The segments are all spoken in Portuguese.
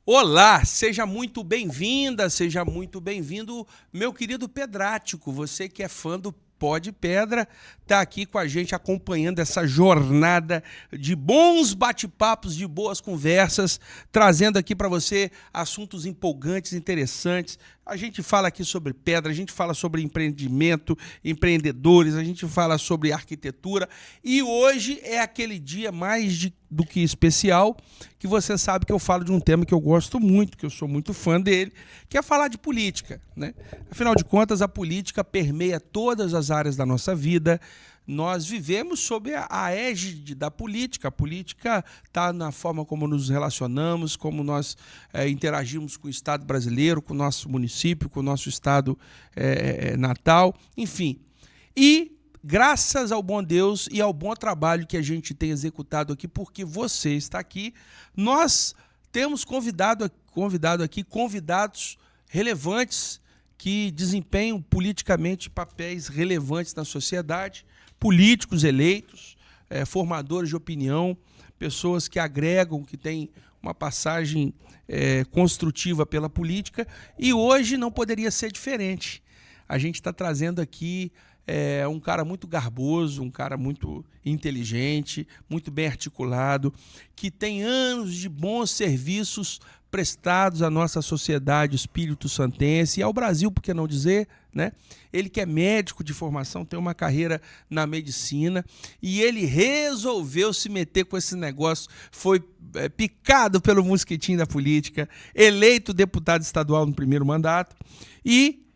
Olá, seja muito bem-vinda, seja muito bem-vindo, meu querido Pedrático. Você que é fã do Pó de Pedra, está aqui com a gente acompanhando essa jornada de bons bate-papos, de boas conversas, trazendo aqui para você assuntos empolgantes, interessantes. A gente fala aqui sobre pedra, a gente fala sobre empreendimento, empreendedores, a gente fala sobre arquitetura. E hoje é aquele dia mais do que especial, que você sabe que eu falo de um tema que eu gosto muito, que eu sou muito fã dele, que é falar de política, né? Afinal de contas, a política permeia todas as áreas da nossa vida. Nós vivemos sob a égide da política. A política está na forma como nos relacionamos, como nós interagimos com o Estado brasileiro, com o nosso município, com o nosso Estado natal, enfim. E graças ao bom Deus e ao bom trabalho que a gente tem executado aqui, porque você está aqui, nós temos convidado aqui convidados relevantes que desempenham politicamente papéis relevantes na sociedade, políticos eleitos, formadores de opinião, pessoas que agregam, que têm uma passagem construtiva pela política, e hoje não poderia ser diferente. A gente está trazendo aqui um cara muito garboso, um cara muito inteligente, muito bem articulado, que tem anos de bons serviços prestados à nossa sociedade espírito-santense e ao Brasil, por que não dizer, né? Ele que é médico de formação, tem uma carreira na medicina e ele resolveu se meter com esse negócio, foi picado pelo mosquitinho da política, eleito deputado estadual no primeiro mandato e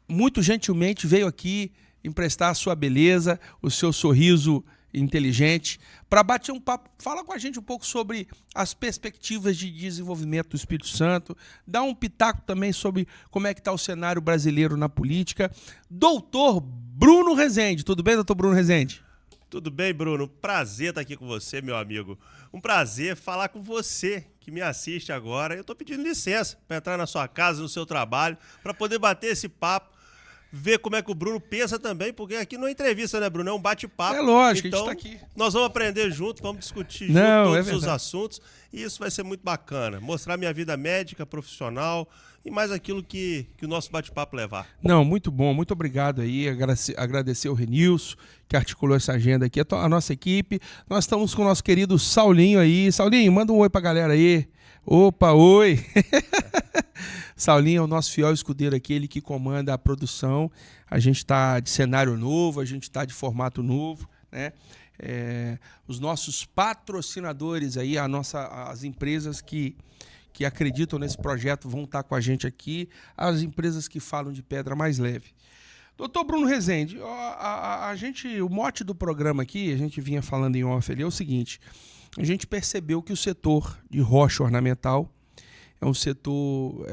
muito gentilmente veio aqui emprestar a sua beleza, o seu sorriso inteligente, para bater um papo, fala com a gente um pouco sobre as perspectivas de desenvolvimento do Espírito Santo, dá um pitaco também sobre como é que está o cenário brasileiro na política. Doutor Bruno Rezende, tudo bem, doutor Bruno Rezende? Tudo bem, Bruno? Prazer estar aqui com você, meu amigo. Um prazer falar com você que me assiste agora. Eu estou pedindo licença para entrar na sua casa, no seu trabalho, para poder bater esse papo, ver como é que o Bruno pensa também, porque aqui não é entrevista, né, Bruno? É um bate-papo. É lógico, então, a gente está aqui. Nós vamos aprender junto, vamos discutir junto todos os assuntos, e isso vai ser muito bacana. Mostrar minha vida médica, profissional, e mais aquilo que o nosso bate-papo levar. Não, muito bom, muito obrigado aí, agradecer o Renilson, que articulou essa agenda aqui, a nossa equipe. Nós estamos com o nosso querido Saulinho aí. Saulinho, manda um oi pra galera aí. Opa, oi! Saulinho é o nosso fiel escudeiro aqui, ele que comanda a produção. A gente está de cenário novo, a gente está de formato novo, né? Os nossos patrocinadores aí, as empresas que acreditam nesse projeto vão estar com a gente aqui, as empresas que falam de pedra mais leve. Doutor Bruno Rezende, o mote do programa aqui, a gente vinha falando em off ali, é o seguinte: a gente percebeu que o setor de rocha ornamental é um setor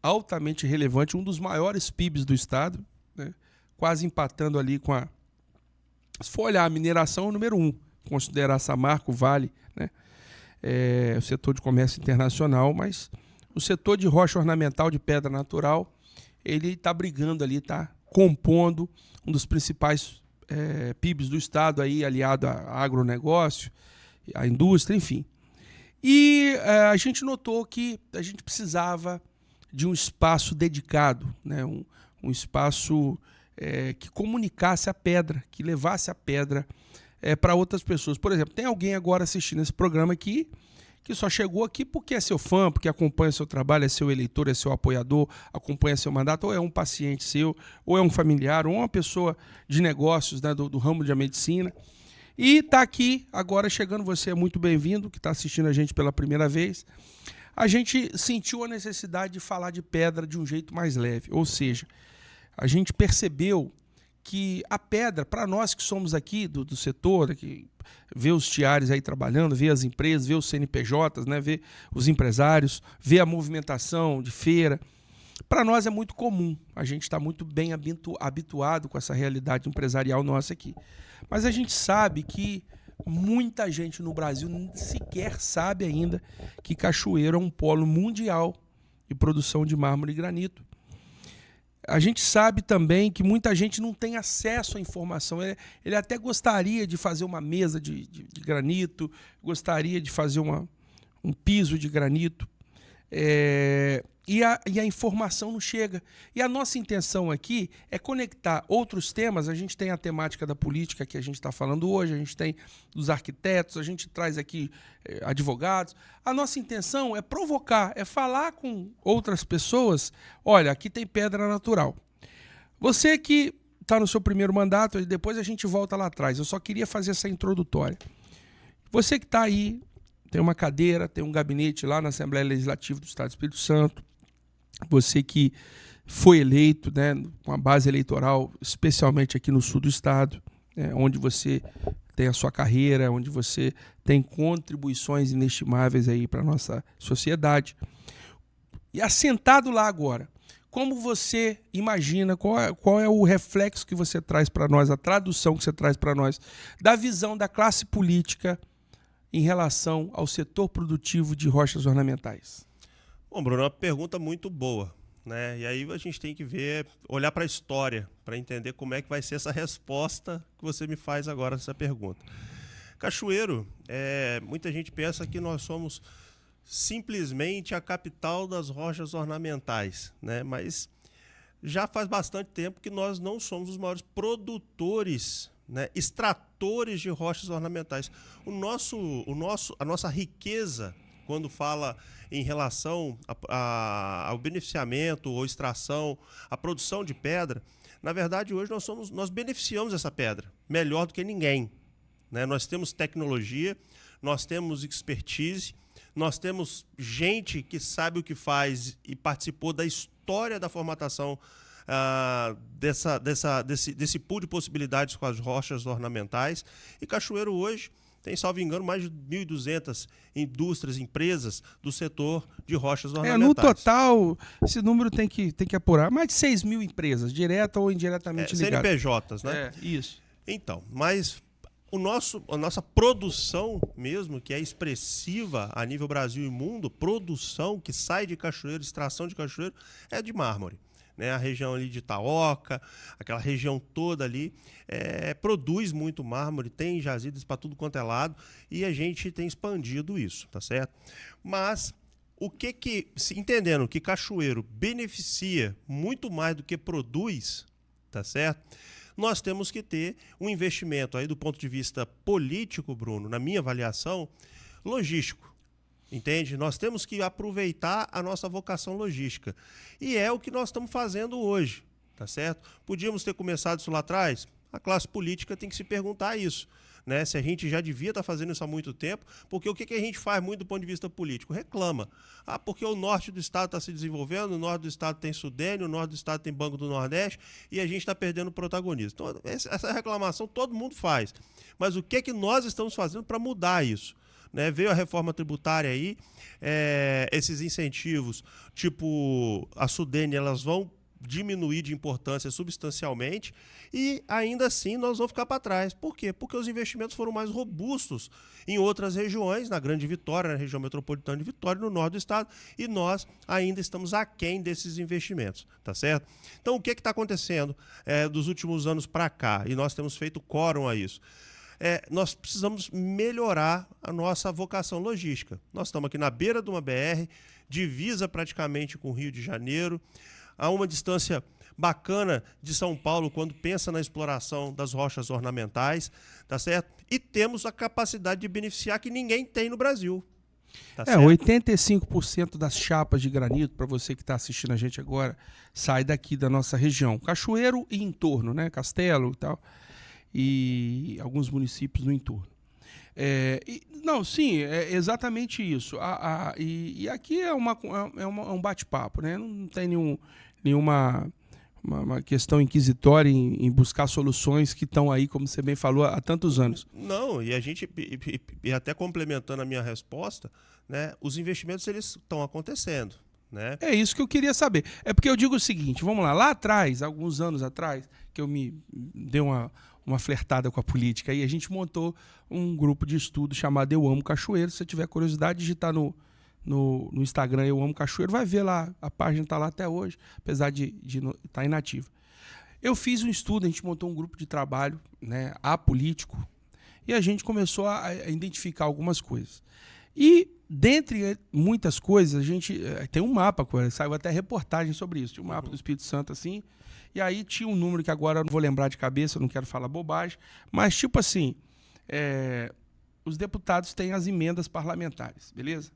altamente relevante, um dos maiores PIBs do estado, né? Quase empatando ali com se for olhar a mineração, é o número 1, considerar Samarco, Vale, né? O setor de comércio internacional, mas o setor de rocha ornamental de pedra natural, ele está brigando ali, está compondo um dos principais PIBs do estado, aí, aliado a agronegócio, a indústria, enfim. E a gente notou que a gente precisava de um espaço dedicado, né? um espaço que comunicasse a pedra, que levasse a pedra para outras pessoas. Por exemplo, tem alguém agora assistindo esse programa aqui que só chegou aqui porque é seu fã, porque acompanha seu trabalho, é seu eleitor, é seu apoiador, acompanha seu mandato, ou é um paciente seu, ou é um familiar, ou uma pessoa de negócios, né, do ramo de medicina. E está aqui agora chegando, você é muito bem-vindo, que está assistindo a gente pela primeira vez. A gente sentiu a necessidade de falar de pedra de um jeito mais leve, ou seja, a gente percebeu que a pedra, para nós que somos aqui do setor, que vê os tiares aí trabalhando, vê as empresas, vê os CNPJs, né, vê os empresários, vê a movimentação de feira, para nós é muito comum, a gente está muito bem habituado com essa realidade empresarial nossa aqui. Mas a gente sabe que muita gente no Brasil sequer sabe ainda que Cachoeiro é um polo mundial de produção de mármore e granito. A gente sabe também que muita gente não tem acesso à informação. Ele até gostaria de fazer uma mesa de granito, gostaria de fazer um piso de granito, E a informação não chega. E a nossa intenção aqui é conectar outros temas. A gente tem a temática da política que a gente está falando hoje, a gente tem dos arquitetos, a gente traz aqui advogados. A nossa intenção é provocar, é falar com outras pessoas. Olha, aqui tem pedra natural. Você que está no seu primeiro mandato, e depois a gente volta lá atrás. Eu só queria fazer essa introdutória. Você que está aí, tem uma cadeira, tem um gabinete lá na Assembleia Legislativa do Estado do Espírito Santo. Você que foi eleito, né, com a base eleitoral, especialmente aqui no sul do estado, onde você tem a sua carreira, onde você tem contribuições inestimáveis aí para a nossa sociedade. E assentado lá agora, como você imagina, qual é o reflexo que você traz para nós, a tradução que você traz para nós, da visão da classe política em relação ao setor produtivo de rochas ornamentais? Bom, Bruno, é uma pergunta muito boa, né? E aí a gente tem que olhar para a história, para entender como é que vai ser essa resposta que você me faz agora nessa pergunta. Cachoeiro, muita gente pensa que nós somos simplesmente a capital das rochas ornamentais, né? Mas já faz bastante tempo que nós não somos os maiores produtores, né, extratores de rochas ornamentais. A nossa riqueza, quando fala em relação ao beneficiamento ou extração, a produção de pedra, na verdade hoje nós beneficiamos essa pedra melhor do que ninguém, né? Nós temos tecnologia, nós temos expertise, nós temos gente que sabe o que faz e participou da história da formatação desse pool de possibilidades com as rochas ornamentais. E Cachoeiro hoje tem, salvo engano, mais de 1.200 indústrias, empresas do setor de rochas ornamentais. No total, esse número tem que apurar. Mais de 6 mil empresas, direta ou indiretamente ligadas. CNPJs, né? Isso. Então, mas a nossa produção mesmo, que é expressiva a nível Brasil e mundo, produção que sai de Cachoeiro, extração de Cachoeiro, é de mármore. Né, a região ali de Itaoca, aquela região toda ali, produz muito mármore, tem jazidas para tudo quanto é lado, e a gente tem expandido isso, tá certo? Mas entendendo que Cachoeiro beneficia muito mais do que produz, tá certo? Nós temos que ter um investimento aí do ponto de vista político, Bruno, na minha avaliação, logístico. Entende? Nós temos que aproveitar a nossa vocação logística. E é o que nós estamos fazendo hoje, tá certo? Podíamos ter começado isso lá atrás? A classe política tem que se perguntar isso, né? Se a gente já devia estar fazendo isso há muito tempo, porque o que a gente faz muito do ponto de vista político? Reclama. Porque o norte do estado está se desenvolvendo, o norte do estado tem Sudene, o norte do estado tem Banco do Nordeste, e a gente está perdendo protagonismo. Então, essa reclamação todo mundo faz. Mas o que nós estamos fazendo para mudar isso? Né, veio a reforma tributária aí, esses incentivos, tipo a Sudene, elas vão diminuir de importância substancialmente e ainda assim nós vamos ficar para trás. Por quê? Porque os investimentos foram mais robustos em outras regiões, na Grande Vitória, na região metropolitana de Vitória, no norte do estado, e nós ainda estamos aquém desses investimentos, tá certo? Então o que está acontecendo dos últimos anos para cá? E nós temos feito quórum a isso. Nós precisamos melhorar a nossa vocação logística. Nós estamos aqui na beira de uma BR, divisa praticamente com o Rio de Janeiro, a uma distância bacana de São Paulo quando pensa na exploração das rochas ornamentais, tá certo? E temos a capacidade de beneficiar que ninguém tem no Brasil. Tá certo? 85% das chapas de granito, para você que está assistindo a gente agora, sai daqui da nossa região. Cachoeiro e entorno, né? Castelo e tal. E alguns municípios no entorno. É exatamente isso. E aqui é um bate-papo, né? Não tem nenhuma uma questão inquisitória em buscar soluções que estão aí, como você bem falou, há tantos anos. Não, e a gente, e até complementando a minha resposta, né, os investimentos eles estão acontecendo. Né? É isso que eu queria saber. É porque eu digo o seguinte, vamos lá atrás, alguns anos atrás, que eu me dei uma flertada com a política, e a gente montou um grupo de estudo chamado Eu Amo Cachoeiro. Se você tiver curiosidade, digitar no Instagram Eu Amo Cachoeiro, vai ver lá, a página está lá até hoje, apesar de estar inativa. Eu fiz um estudo, a gente montou um grupo de trabalho, né, apolítico, e a gente começou a identificar algumas coisas. E, dentre muitas coisas, a gente tem um mapa, saiu até reportagem sobre isso, tinha um mapa do Espírito Santo assim, e aí tinha um número que agora eu não vou lembrar de cabeça, eu não quero falar bobagem, mas tipo assim, os deputados têm as emendas parlamentares, beleza?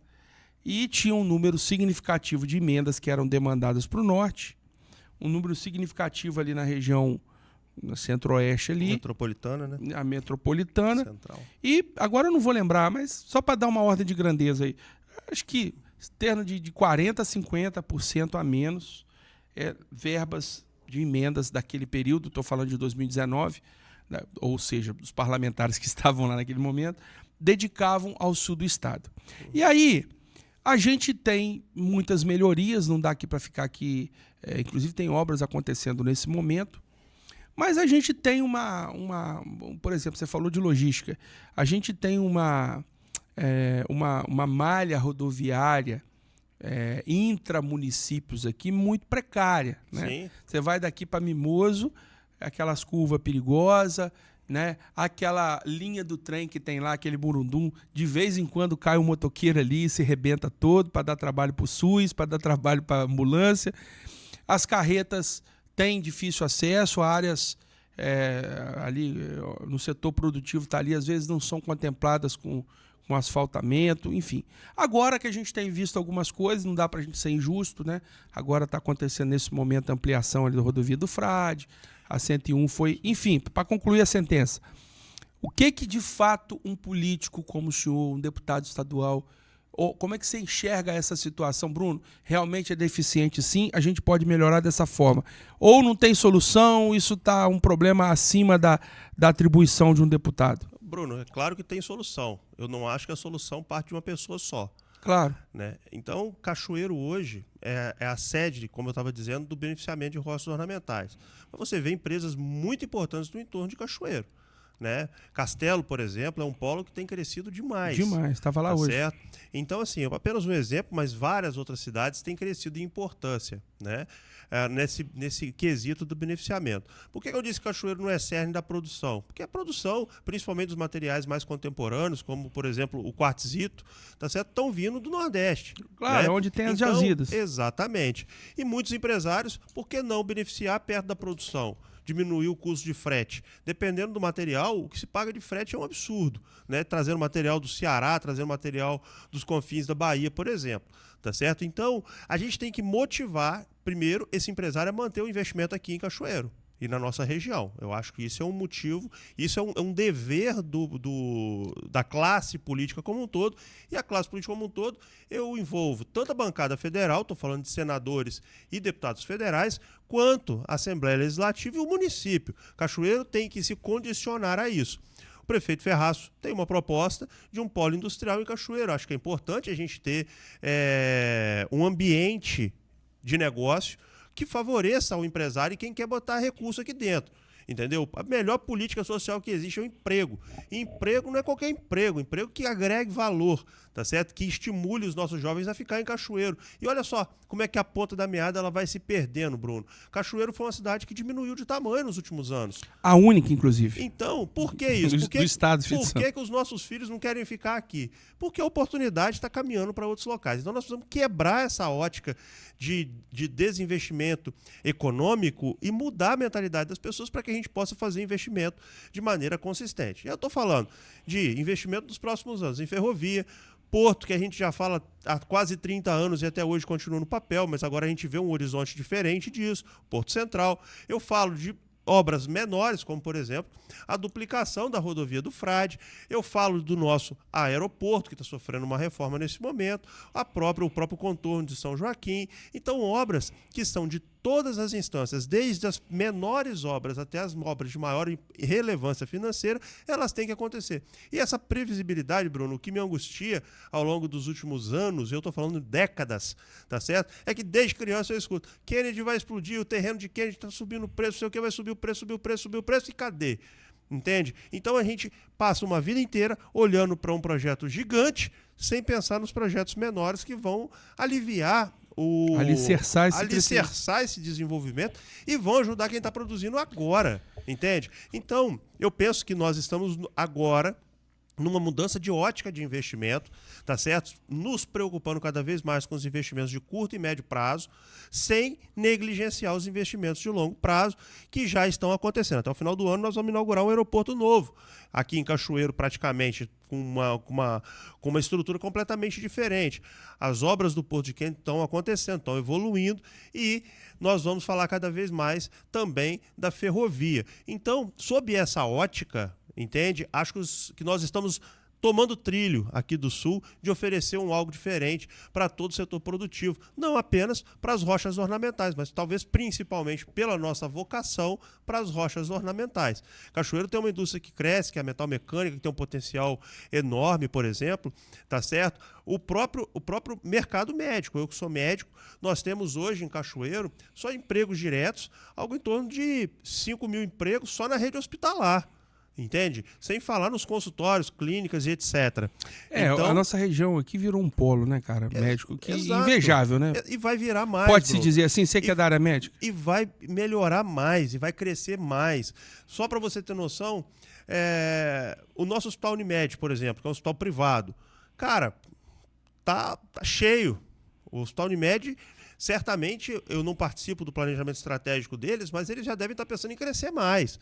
E tinha um número significativo de emendas que eram demandadas para o norte, um número significativo ali na região centro-oeste ali. Metropolitana, né? A metropolitana. Central. E agora eu não vou lembrar, mas só para dar uma ordem de grandeza aí, acho que em termos de 40% a 50% a menos verbas de emendas daquele período, estou falando de 2019, né, ou seja, os parlamentares que estavam lá naquele momento, dedicavam ao sul do estado. E aí, a gente tem muitas melhorias, não dá aqui para ficar aqui, inclusive tem obras acontecendo nesse momento, mas a gente tem por exemplo, você falou de logística, a gente tem uma malha rodoviária intramunicípios aqui muito precária, né? Sim. Você vai daqui para Mimoso, aquelas curvas perigosas, né? Aquela linha do trem que tem lá, aquele burundum, de vez em quando cai um motoqueiro ali e se rebenta todo para dar trabalho para o SUS, para dar trabalho para a ambulância. As carretas têm difícil acesso a áreas ali no setor produtivo, tá ali, às vezes não são contempladas com asfaltamento, enfim. Agora que a gente tem visto algumas coisas, não dá para a gente ser injusto, né? Agora está acontecendo nesse momento a ampliação ali da rodovia do Frade, a 101 foi... Enfim, para concluir a sentença, o que de fato um político como o senhor, um deputado estadual, como é que você enxerga essa situação, Bruno? Realmente é deficiente sim, a gente pode melhorar dessa forma. Ou não tem solução, isso está um problema acima da atribuição de um deputado? Bruno, é claro que tem solução. Eu não acho que a solução parte de uma pessoa só. Claro. Né? Então, Cachoeiro hoje é a sede, como eu estava dizendo, do beneficiamento de roças ornamentais. Mas você vê empresas muito importantes no entorno de Cachoeiro. Né? Castelo, por exemplo, é um polo que tem crescido demais. Demais, estava lá hoje. Certo? Então, assim, apenas um exemplo, mas várias outras cidades têm crescido em importância, né? Nesse quesito do beneficiamento. Por que eu disse que Cachoeiro não é cerne da produção? Porque a produção, principalmente dos materiais mais contemporâneos, como, por exemplo, o quartzito, tá certo? Estão vindo do Nordeste. Claro, né? Onde tem as então, jazidas. Exatamente. E muitos empresários, por que não beneficiar perto da produção? Diminuir o custo de frete. Dependendo do material, o que se paga de frete é um absurdo, né? Trazendo material do Ceará, trazendo material dos confins da Bahia, por exemplo. Tá certo? Então, a gente tem que motivar, primeiro, esse empresário a manter o investimento aqui em Cachoeiro e na nossa região. Eu acho que isso é um motivo, isso é um dever da classe política como um todo, e a classe política como um todo, eu envolvo tanto a bancada federal, estou falando de senadores e deputados federais, quanto a Assembleia Legislativa e o município. Cachoeiro tem que se condicionar a isso. O prefeito Ferraço tem uma proposta de um polo industrial em Cachoeiro. Acho que é importante a gente ter um ambiente de negócio que favoreça ao empresário e quem quer botar recurso aqui dentro. Entendeu? A melhor política social que existe é o emprego. E emprego não é qualquer emprego, emprego que agregue valor, tá certo? Que estimule os nossos jovens a ficar em Cachoeiro. E olha só como é que a ponta da meada ela vai se perdendo, Bruno. Cachoeiro foi uma cidade que diminuiu de tamanho nos últimos anos. A única, inclusive. Então, por que isso? Do estado de Por que os nossos filhos não querem ficar aqui? Porque a oportunidade está caminhando para outros locais. Então nós precisamos quebrar essa ótica de desinvestimento econômico e mudar a mentalidade das pessoas para que a gente possa fazer investimento de maneira consistente. Eu estou falando de investimento nos próximos anos em ferrovia, porto, que a gente já fala há quase 30 anos e até hoje continua no papel, mas agora a gente vê um horizonte diferente disso, Porto Central. Eu falo de obras menores, como, por exemplo, a duplicação da rodovia do Frade. Eu falo do nosso aeroporto, que está sofrendo uma reforma nesse momento, o próprio contorno de São Joaquim. Então, obras que são de todas as instâncias, desde as menores obras até as obras de maior relevância financeira, elas têm que acontecer. E essa previsibilidade, Bruno, o que me angustia ao longo dos últimos anos, eu estou falando de décadas, tá certo? É que desde criança eu escuto, Kennedy vai explodir, o terreno de Kennedy está subindo o preço, não sei o que, vai subir o preço, subiu o preço, e cadê? Entende? Então a gente passa uma vida inteira olhando para um projeto gigante, sem pensar nos projetos menores que vão aliviar alicerçar esse desenvolvimento e vão ajudar quem está produzindo agora, entende? Então, eu penso que nós estamos agora numa mudança de ótica de investimento, tá certo? Nos preocupando cada vez mais com os investimentos de curto e médio prazo, sem negligenciar os investimentos de longo prazo que já estão acontecendo. Até o final do ano nós vamos inaugurar um aeroporto novo, aqui em Cachoeiro, praticamente, com uma estrutura completamente diferente. As obras do Porto de Quente estão acontecendo, estão evoluindo, e nós vamos falar cada vez mais também da ferrovia. Então, sob essa ótica, entende? Acho que nós estamos tomando trilho aqui do Sul de oferecer algo diferente para todo o setor produtivo, não apenas para as rochas ornamentais, mas talvez principalmente pela nossa vocação para as rochas ornamentais. Cachoeiro tem uma indústria que cresce, que é a metal mecânica, que tem um potencial enorme, por exemplo, tá certo? O próprio mercado médico, eu que sou médico, nós temos hoje em Cachoeiro só empregos diretos, algo em torno de 5 mil empregos só na rede hospitalar. Entende? Sem falar nos consultórios, clínicas e etc. Então, a nossa região aqui virou um polo, né, cara? Médico, que exato. Invejável, né? E vai virar mais. Pode-se dizer assim, você que é da área médica? E vai melhorar mais, e vai crescer mais. Só para você ter noção, o nosso hospital Unimed, por exemplo, que é um hospital privado, cara, tá cheio. O hospital Unimed, certamente, eu não participo do planejamento estratégico deles, mas eles já devem estar pensando em crescer mais.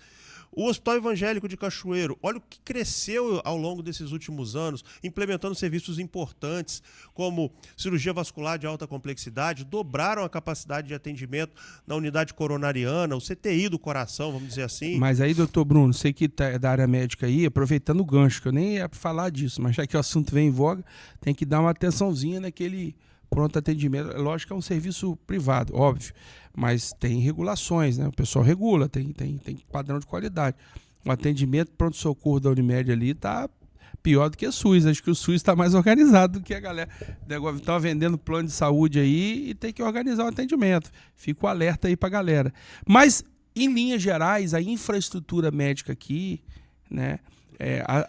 O Hospital Evangélico de Cachoeiro, olha o que cresceu ao longo desses últimos anos, implementando serviços importantes, como cirurgia vascular de alta complexidade, dobraram a capacidade de atendimento na unidade coronariana, o CTI do coração, vamos dizer assim. Mas aí, doutor Bruno, sei que é da área médica aí, aproveitando o gancho, que eu nem ia falar disso, mas já que o assunto vem em voga, tem que dar uma atençãozinha naquele pronto atendimento. Lógico que é um serviço privado, óbvio, mas tem regulações, né? O pessoal regula, tem padrão de qualidade. O atendimento pronto-socorro da Unimed ali está pior do que o SUS. Acho que o SUS está mais organizado do que a galera. Está vendendo plano de saúde aí e tem que organizar o atendimento. Fica o alerta aí para a galera. Mas, em linhas gerais, a infraestrutura médica aqui, né?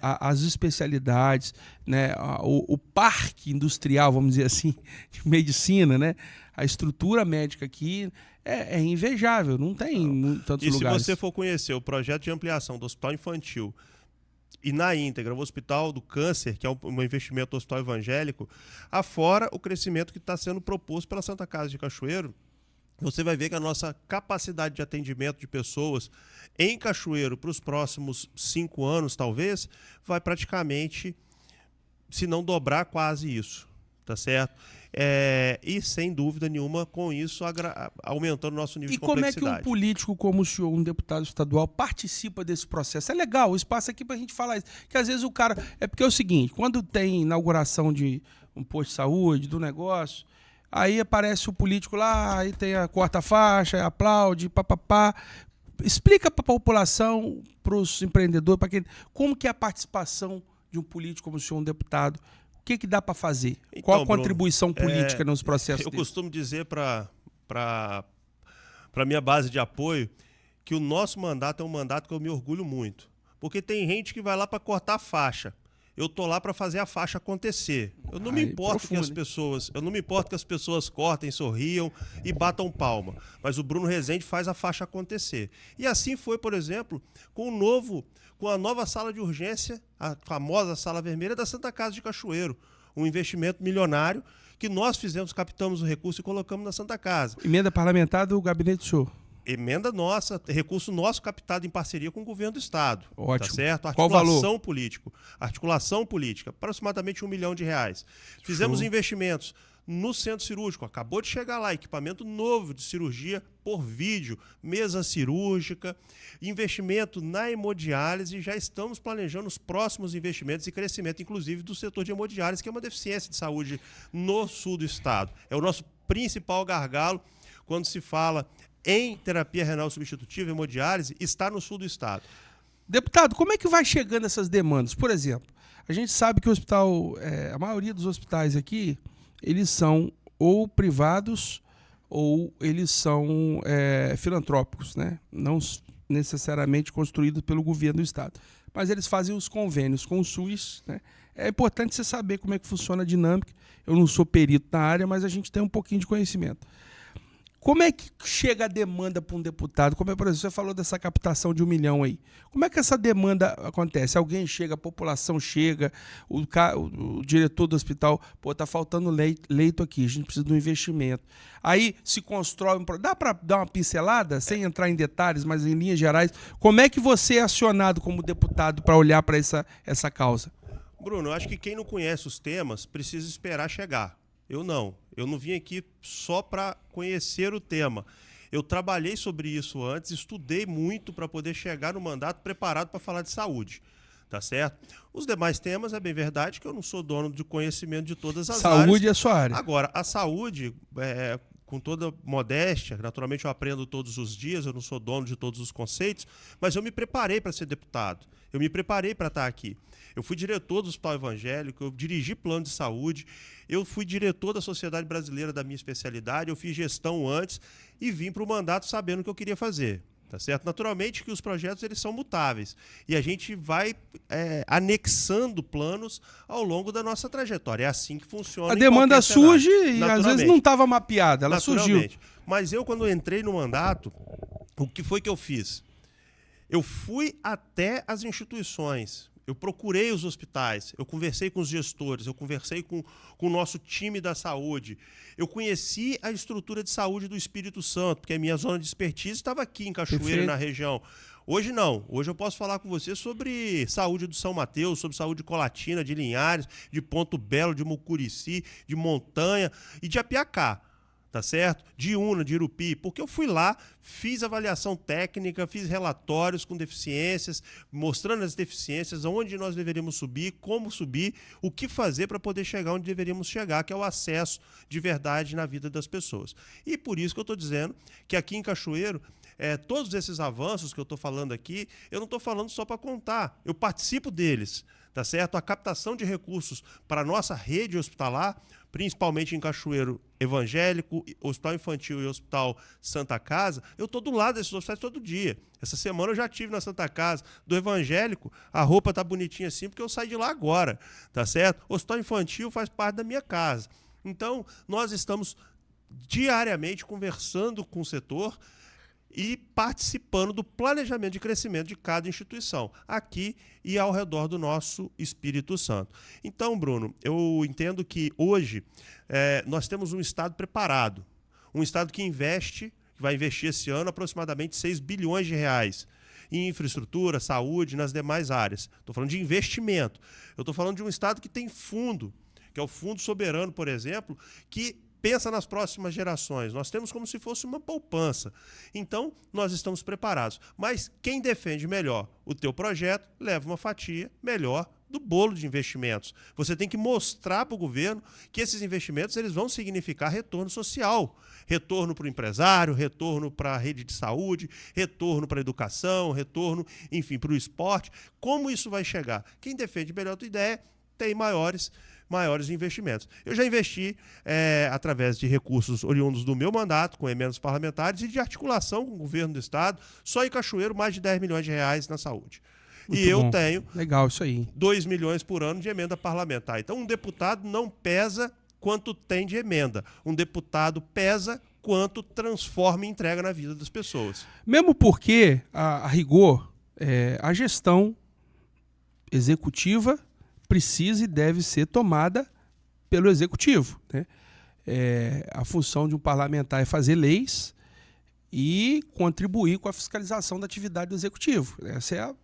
As especialidades, né, o parque industrial, vamos dizer assim, de medicina, né, a estrutura médica aqui é invejável, não tem tantos lugares. E se você for conhecer o projeto de ampliação do Hospital Infantil e na íntegra o Hospital do Câncer, que é um investimento do Hospital Evangélico, afora o crescimento que está sendo proposto pela Santa Casa de Cachoeiro, você vai ver que a nossa capacidade de atendimento de pessoas em Cachoeiro para os próximos 5 anos, talvez, vai praticamente, se não dobrar, quase isso, tá certo? E, sem dúvida nenhuma, com isso, aumentando o nosso nível de complexidade. E como é que um político como o senhor, um deputado estadual, participa desse processo? É legal, o espaço aqui para a gente falar isso. Que às vezes o cara... É porque é o seguinte, quando tem inauguração de um posto de saúde, do negócio... Aí aparece o político lá, aí tem a quarta faixa, aplaude, papapá. Explica para a população, para os empreendedores, para quem, como que é a participação de um político como o senhor, um deputado. O que dá para fazer? Então, qual a contribuição política nos processos Eu dele? costumo dizer para a minha base de apoio que o nosso mandato é um mandato que eu me orgulho muito. Porque tem gente que vai lá para cortar a faixa. Eu tô lá para fazer a faixa acontecer. Eu não me importo que as pessoas cortem, sorriam e batam palma. Mas o Bruno Rezende faz a faixa acontecer. E assim foi, por exemplo, com a nova sala de urgência, a famosa Sala Vermelha da Santa Casa de Cachoeiro. Um investimento milionário que nós captamos o recurso e colocamos na Santa Casa. Emenda parlamentar do gabinete do senhor. Emenda nossa, recurso nosso captado em parceria com o governo do Estado. Ótimo. Tá certo? Qual valor? Articulação política, aproximadamente R$1 milhão. Fizemos investimentos no centro cirúrgico, acabou de chegar lá, equipamento novo de cirurgia por vídeo, mesa cirúrgica, investimento na hemodiálise, e já estamos planejando os próximos investimentos e crescimento, inclusive, do setor de hemodiálise, que é uma deficiência de saúde no sul do Estado. É o nosso principal gargalo quando se fala em terapia renal substitutiva, hemodiálise, está no sul do Estado. Deputado, como é que vai chegando essas demandas? Por exemplo, a gente sabe que o hospital, a maioria dos hospitais aqui, eles são ou privados ou eles são filantrópicos, né? Não necessariamente construídos pelo governo do Estado. Mas eles fazem os convênios com o SUS, né? É importante você saber como é que funciona a dinâmica. Eu não sou perito na área, mas a gente tem um pouquinho de conhecimento. Como é que chega a demanda para um deputado? Como é, por exemplo, você falou dessa captação de 1 milhão aí. Como é que essa demanda acontece? Alguém chega, a população chega, o diretor do hospital, pô, tá faltando leito aqui, a gente precisa de um investimento. Aí se constrói um... Dá para dar uma pincelada, sem entrar em detalhes, mas em linhas gerais, como é que você é acionado como deputado para olhar para essa causa? Bruno, eu acho que quem não conhece os temas precisa esperar chegar. Eu não vim aqui só para conhecer o tema. Eu trabalhei sobre isso antes, estudei muito para poder chegar no mandato preparado para falar de saúde, tá certo? Os demais temas, é bem verdade que eu não sou dono de conhecimento de todas as áreas. Saúde é a sua área. Agora, a saúde, com toda modéstia, naturalmente eu aprendo todos os dias, eu não sou dono de todos os conceitos, mas eu me preparei para ser deputado, eu me preparei para estar aqui. Eu fui diretor do Hospital Evangélico, eu dirigi plano de saúde, eu fui diretor da Sociedade Brasileira da minha especialidade, eu fiz gestão antes e vim para o mandato sabendo o que eu queria fazer. Tá certo? Naturalmente que os projetos eles são mutáveis e a gente vai anexando planos ao longo da nossa trajetória. É assim que funciona. A demanda surge e às vezes não estava mapeada, ela surgiu. Mas eu, quando entrei no mandato, o que foi que eu fiz? Eu fui até as instituições. Eu procurei os hospitais, eu conversei com os gestores, eu conversei com o nosso time da saúde. Eu conheci a estrutura de saúde do Espírito Santo, porque a minha zona de expertise estava aqui em Cachoeira, na região. Hoje não. Hoje eu posso falar com você sobre saúde do São Mateus, sobre saúde de Colatina, de Linhares, de Ponto Belo, de Mucurici, de Montanha e de Apiacá. Tá certo? De Una, de Irupi, porque eu fui lá, fiz avaliação técnica, fiz relatórios com deficiências, mostrando as deficiências, onde nós deveríamos subir, como subir, o que fazer para poder chegar onde deveríamos chegar, que é o acesso de verdade na vida das pessoas. E por isso que eu estou dizendo que aqui em Cachoeiro, todos esses avanços que eu estou falando aqui, eu não estou falando só para contar, eu participo deles, tá certo? A captação de recursos para a nossa rede hospitalar, principalmente em Cachoeiro Evangélico, Hospital Infantil e Hospital Santa Casa, eu estou do lado desses hospitais todo dia. Essa semana eu já estive na Santa Casa do Evangélico, a roupa tá bonitinha assim porque eu saí de lá agora, tá certo? O Hospital Infantil faz parte da minha casa. Então, nós estamos diariamente conversando com o setor e participando do planejamento de crescimento de cada instituição, aqui e ao redor do nosso Espírito Santo. Então, Bruno, eu entendo que hoje nós temos um Estado preparado, um Estado que vai investir esse ano aproximadamente 6 bilhões de reais em infraestrutura, saúde, nas demais áreas. Estou falando de investimento. Eu estou falando de um Estado que tem fundo, que é o Fundo Soberano, por exemplo, que pensa nas próximas gerações. Nós temos como se fosse uma poupança. Então, nós estamos preparados. Mas quem defende melhor o teu projeto, leva uma fatia melhor do bolo de investimentos. Você tem que mostrar para o governo que esses investimentos eles vão significar retorno social. Retorno para o empresário, retorno para a rede de saúde, retorno para a educação, retorno, enfim, para o esporte. Como isso vai chegar? Quem defende melhor a tua ideia tem maiores investimentos. Eu já investi através de recursos oriundos do meu mandato, com emendas parlamentares e de articulação com o governo do Estado, só em Cachoeiro, mais de 10 milhões de reais na saúde. Muito e eu bom. tenho Legal, isso aí. 2 milhões por ano de emenda parlamentar. Então, um deputado não pesa quanto tem de emenda. Um deputado pesa quanto transforma e entrega na vida das pessoas. Mesmo porque, a rigor, a gestão executiva precisa e deve ser tomada pelo executivo, né? A função de um parlamentar é fazer leis e contribuir com a fiscalização da atividade do executivo. Essa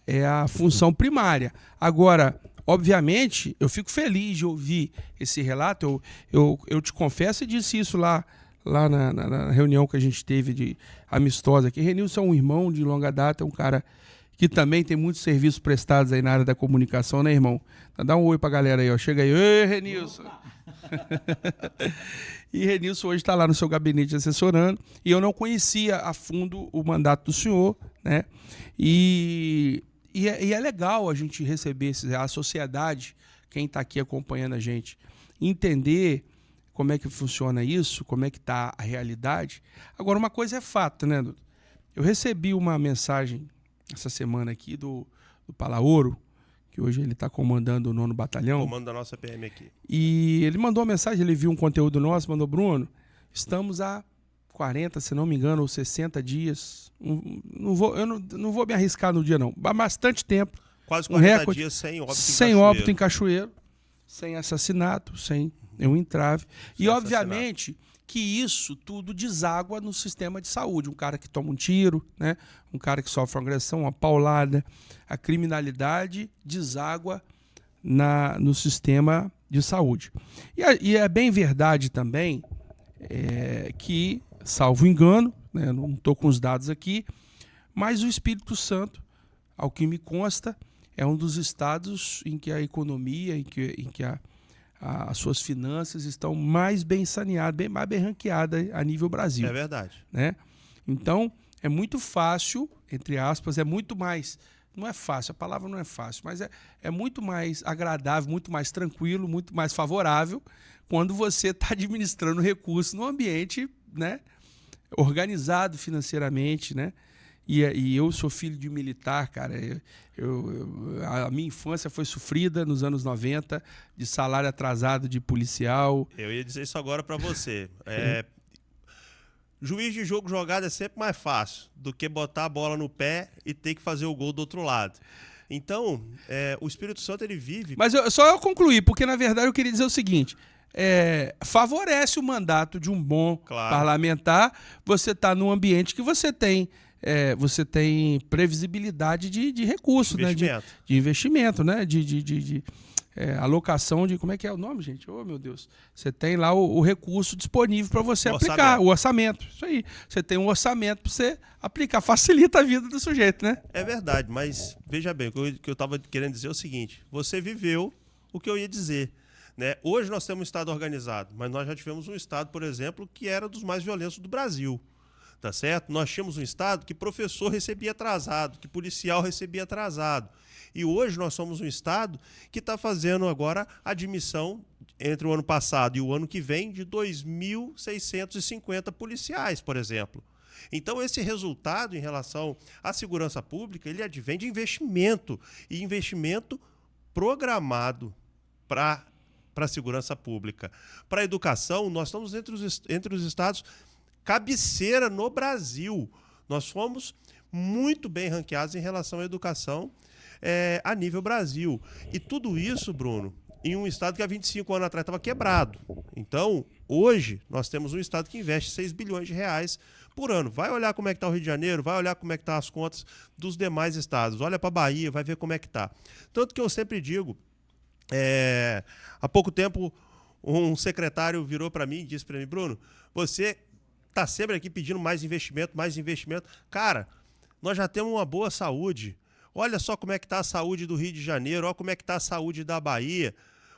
é a função primária. Agora, obviamente, eu fico feliz de ouvir esse relato. Eu te confesso e disse isso lá na reunião que a gente teve de amistosa aqui. Renilson é um irmão de longa data, é um cara que também tem muitos serviços prestados aí na área da comunicação, né, irmão? Então, dá um oi pra galera aí, ó. Chega aí. Oi, Renilson. E Renilson hoje está lá no seu gabinete assessorando, e eu não conhecia a fundo o mandato do senhor, né? E é legal a gente receber a sociedade, quem está aqui acompanhando a gente, entender como é que funciona isso, como é que está a realidade. Agora, uma coisa é fato, né, doutor? Eu recebi uma mensagem essa semana aqui do Palaoro, que hoje ele está comandando o 9º Batalhão. Comando da nossa PM aqui. E ele mandou uma mensagem, ele viu um conteúdo nosso, mandou: Bruno, estamos há 40, se não me engano, ou 60 dias. Eu não vou me arriscar no dia, não. Há bastante tempo. Quase 40 dias sem óbito em Cachoeiro. Sem assassinato, sem nenhum entrave. E, obviamente, que isso tudo deságua no sistema de saúde. Um cara que toma um tiro, né? Um cara que sofre uma agressão, uma paulada. A criminalidade deságua no sistema de saúde. E é bem verdade também que, salvo engano, né? Não estou com os dados aqui, mas o Espírito Santo, ao que me consta, é um dos estados em que a economia, em que as suas finanças estão mais bem saneadas, mais bem ranqueadas a nível Brasil. É verdade. Né? Então, é muito fácil, entre aspas, é muito mais... Não é fácil, a palavra não é fácil, mas é muito mais agradável, muito mais tranquilo, muito mais favorável quando você está administrando recursos num ambiente, né, organizado financeiramente, né? E eu sou filho de militar, cara. A minha infância foi sofrida nos anos 90, de salário atrasado de policial. Eu ia dizer isso agora para você. Juiz de jogo jogado é sempre mais fácil do que botar a bola no pé e ter que fazer o gol do outro lado. Então, o Espírito Santo, ele vive... Mas só eu concluir, porque na verdade eu queria dizer o seguinte... favorece o mandato de um bom parlamentar você estar num ambiente que você tem previsibilidade de recursos, né? De investimento, né? De alocação de... Como é que é o nome, gente? Oh, meu Deus. Você tem lá o recurso disponível para você aplicar, o orçamento. Isso aí. Você tem um orçamento para você aplicar. Facilita a vida do sujeito, né? É verdade, mas veja bem, o que eu estava querendo dizer é o seguinte: você viveu o que eu ia dizer. Né? Hoje nós temos um Estado organizado, mas nós já tivemos um Estado, por exemplo, que era dos mais violentos do Brasil. Tá certo? Nós tínhamos um Estado que professor recebia atrasado, que policial recebia atrasado. E hoje nós somos um Estado que está fazendo agora a admissão, entre o ano passado e o ano que vem, de 2.650 policiais, por exemplo. Então, esse resultado em relação à segurança pública, ele advém de investimento, e investimento programado para a segurança pública. Para a educação, nós estamos entre os estados cabeceira no Brasil. Nós fomos muito bem ranqueados em relação à educação a nível Brasil. E tudo isso, Bruno, em um estado que há 25 anos atrás estava quebrado. Então, hoje, nós temos um estado que investe 6 bilhões de reais por ano. Vai olhar como é que está o Rio de Janeiro, vai olhar como é que estão as contas dos demais estados. Olha para a Bahia, vai ver como é que está. Tanto que eu sempre digo, há pouco tempo, um secretário virou para mim e disse para mim: Bruno, você está sempre aqui pedindo mais investimento, mais investimento. Cara, nós já temos uma boa saúde. Olha só como é que está a saúde do Rio de Janeiro, olha como é que está a saúde da Bahia,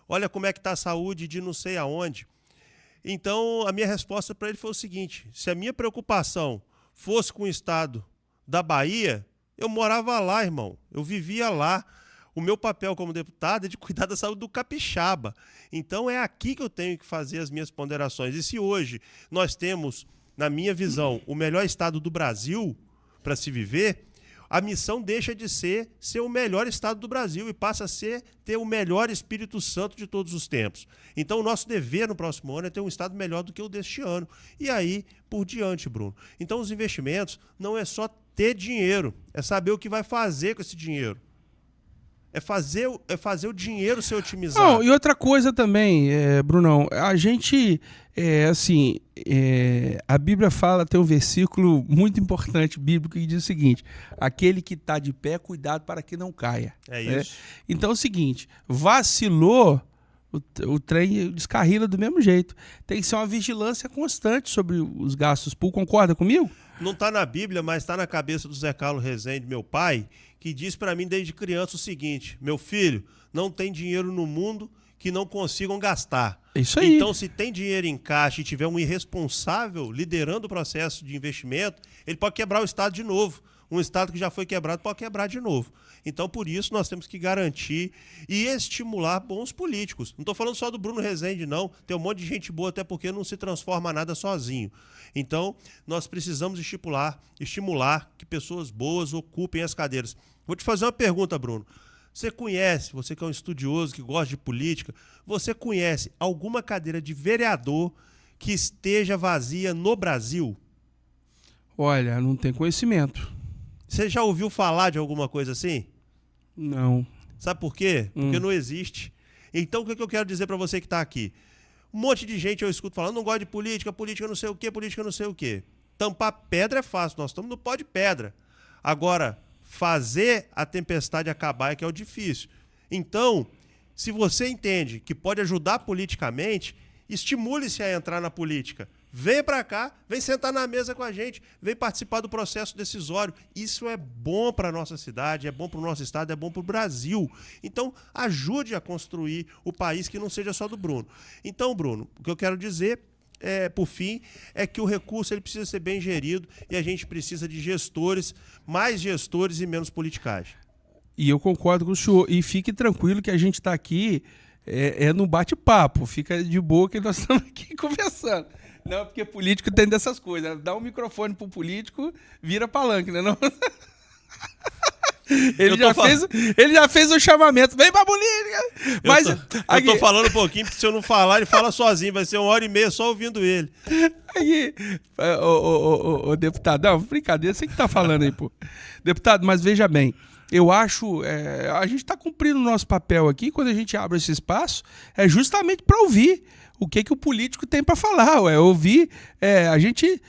olha como é que está a saúde de não sei aonde. Então, a minha resposta para ele foi o seguinte: se a minha preocupação fosse com o estado da Bahia, eu morava lá, irmão. Eu vivia lá. O meu papel como deputado é de cuidar da saúde do capixaba. Então, é aqui que eu tenho que fazer as minhas ponderações. E se hoje nós temos, na minha visão, o melhor estado do Brasil para se viver, a missão deixa de ser o melhor estado do Brasil e passa a ter o melhor Espírito Santo de todos os tempos. Então, o nosso dever no próximo ano é ter um estado melhor do que o deste ano. E aí, por diante, Bruno. Então, os investimentos não é só ter dinheiro, é saber o que vai fazer com esse dinheiro. É fazer o dinheiro ser otimizado. Não, e outra coisa também, Brunão, a gente, a Bíblia fala, tem um versículo muito importante bíblico que diz o seguinte: aquele que está de pé, cuidado para que não caia. É isso. Então é o seguinte, vacilou, o trem descarrila do mesmo jeito. Tem que ser uma vigilância constante sobre os gastos públicos. Concorda comigo? Não está na Bíblia, mas está na cabeça do Zé Carlos Rezende, meu pai, que diz para mim desde criança o seguinte: meu filho, não tem dinheiro no mundo que não consigam gastar. Isso aí. Então, se tem dinheiro em caixa e tiver um irresponsável liderando o processo de investimento, ele pode quebrar o Estado de novo. Um Estado que já foi quebrado pode quebrar de novo. Então, por isso, nós temos que garantir e estimular bons políticos. Não estou falando só do Bruno Rezende, não. Tem um monte de gente boa, até porque não se transforma nada sozinho. Então, nós precisamos estimular que pessoas boas ocupem as cadeiras. Vou te fazer uma pergunta, Bruno. Você que é um estudioso, que gosta de política, você conhece alguma cadeira de vereador que esteja vazia no Brasil? Olha, não tem conhecimento. Você já ouviu falar de alguma coisa assim? Não. Sabe por quê? Porque não existe. Então, o que eu quero dizer para você que está aqui? Um monte de gente eu escuto falando, não gosto de política, política não sei o quê, política não sei o quê. Tampar pedra é fácil, nós estamos no pó de pedra. Agora, fazer a tempestade acabar é que é o difícil. Então, se você entende que pode ajudar politicamente, estimule-se a entrar na política. Vem para cá, vem sentar na mesa com a gente, vem participar do processo decisório. Isso é bom para a nossa cidade, é bom para o nosso estado, é bom para o Brasil. Então, ajude a construir o país que não seja só do Bruno. Então, Bruno, o que eu quero dizer, por fim, é que o recurso ele precisa ser bem gerido e a gente precisa de gestores, mais gestores e menos politicagem. E eu concordo com o senhor. E fique tranquilo que a gente está aqui no bate-papo. Fica de boa que nós estamos aqui conversando. Não, porque político tem dessas coisas. Dá um microfone pro político, vira palanque, né? Não? Ele já fez o chamamento. Vem pra política! Mas, eu tô falando um pouquinho, porque se eu não falar, ele fala sozinho. Vai ser 1h30 só ouvindo ele. Aqui, ô deputado, não, brincadeira, você que tá falando aí, pô. Deputado, mas veja bem, eu acho, a gente está cumprindo o nosso papel aqui, quando a gente abre esse espaço, é justamente para ouvir o que o político tem para falar, ouvir, a gente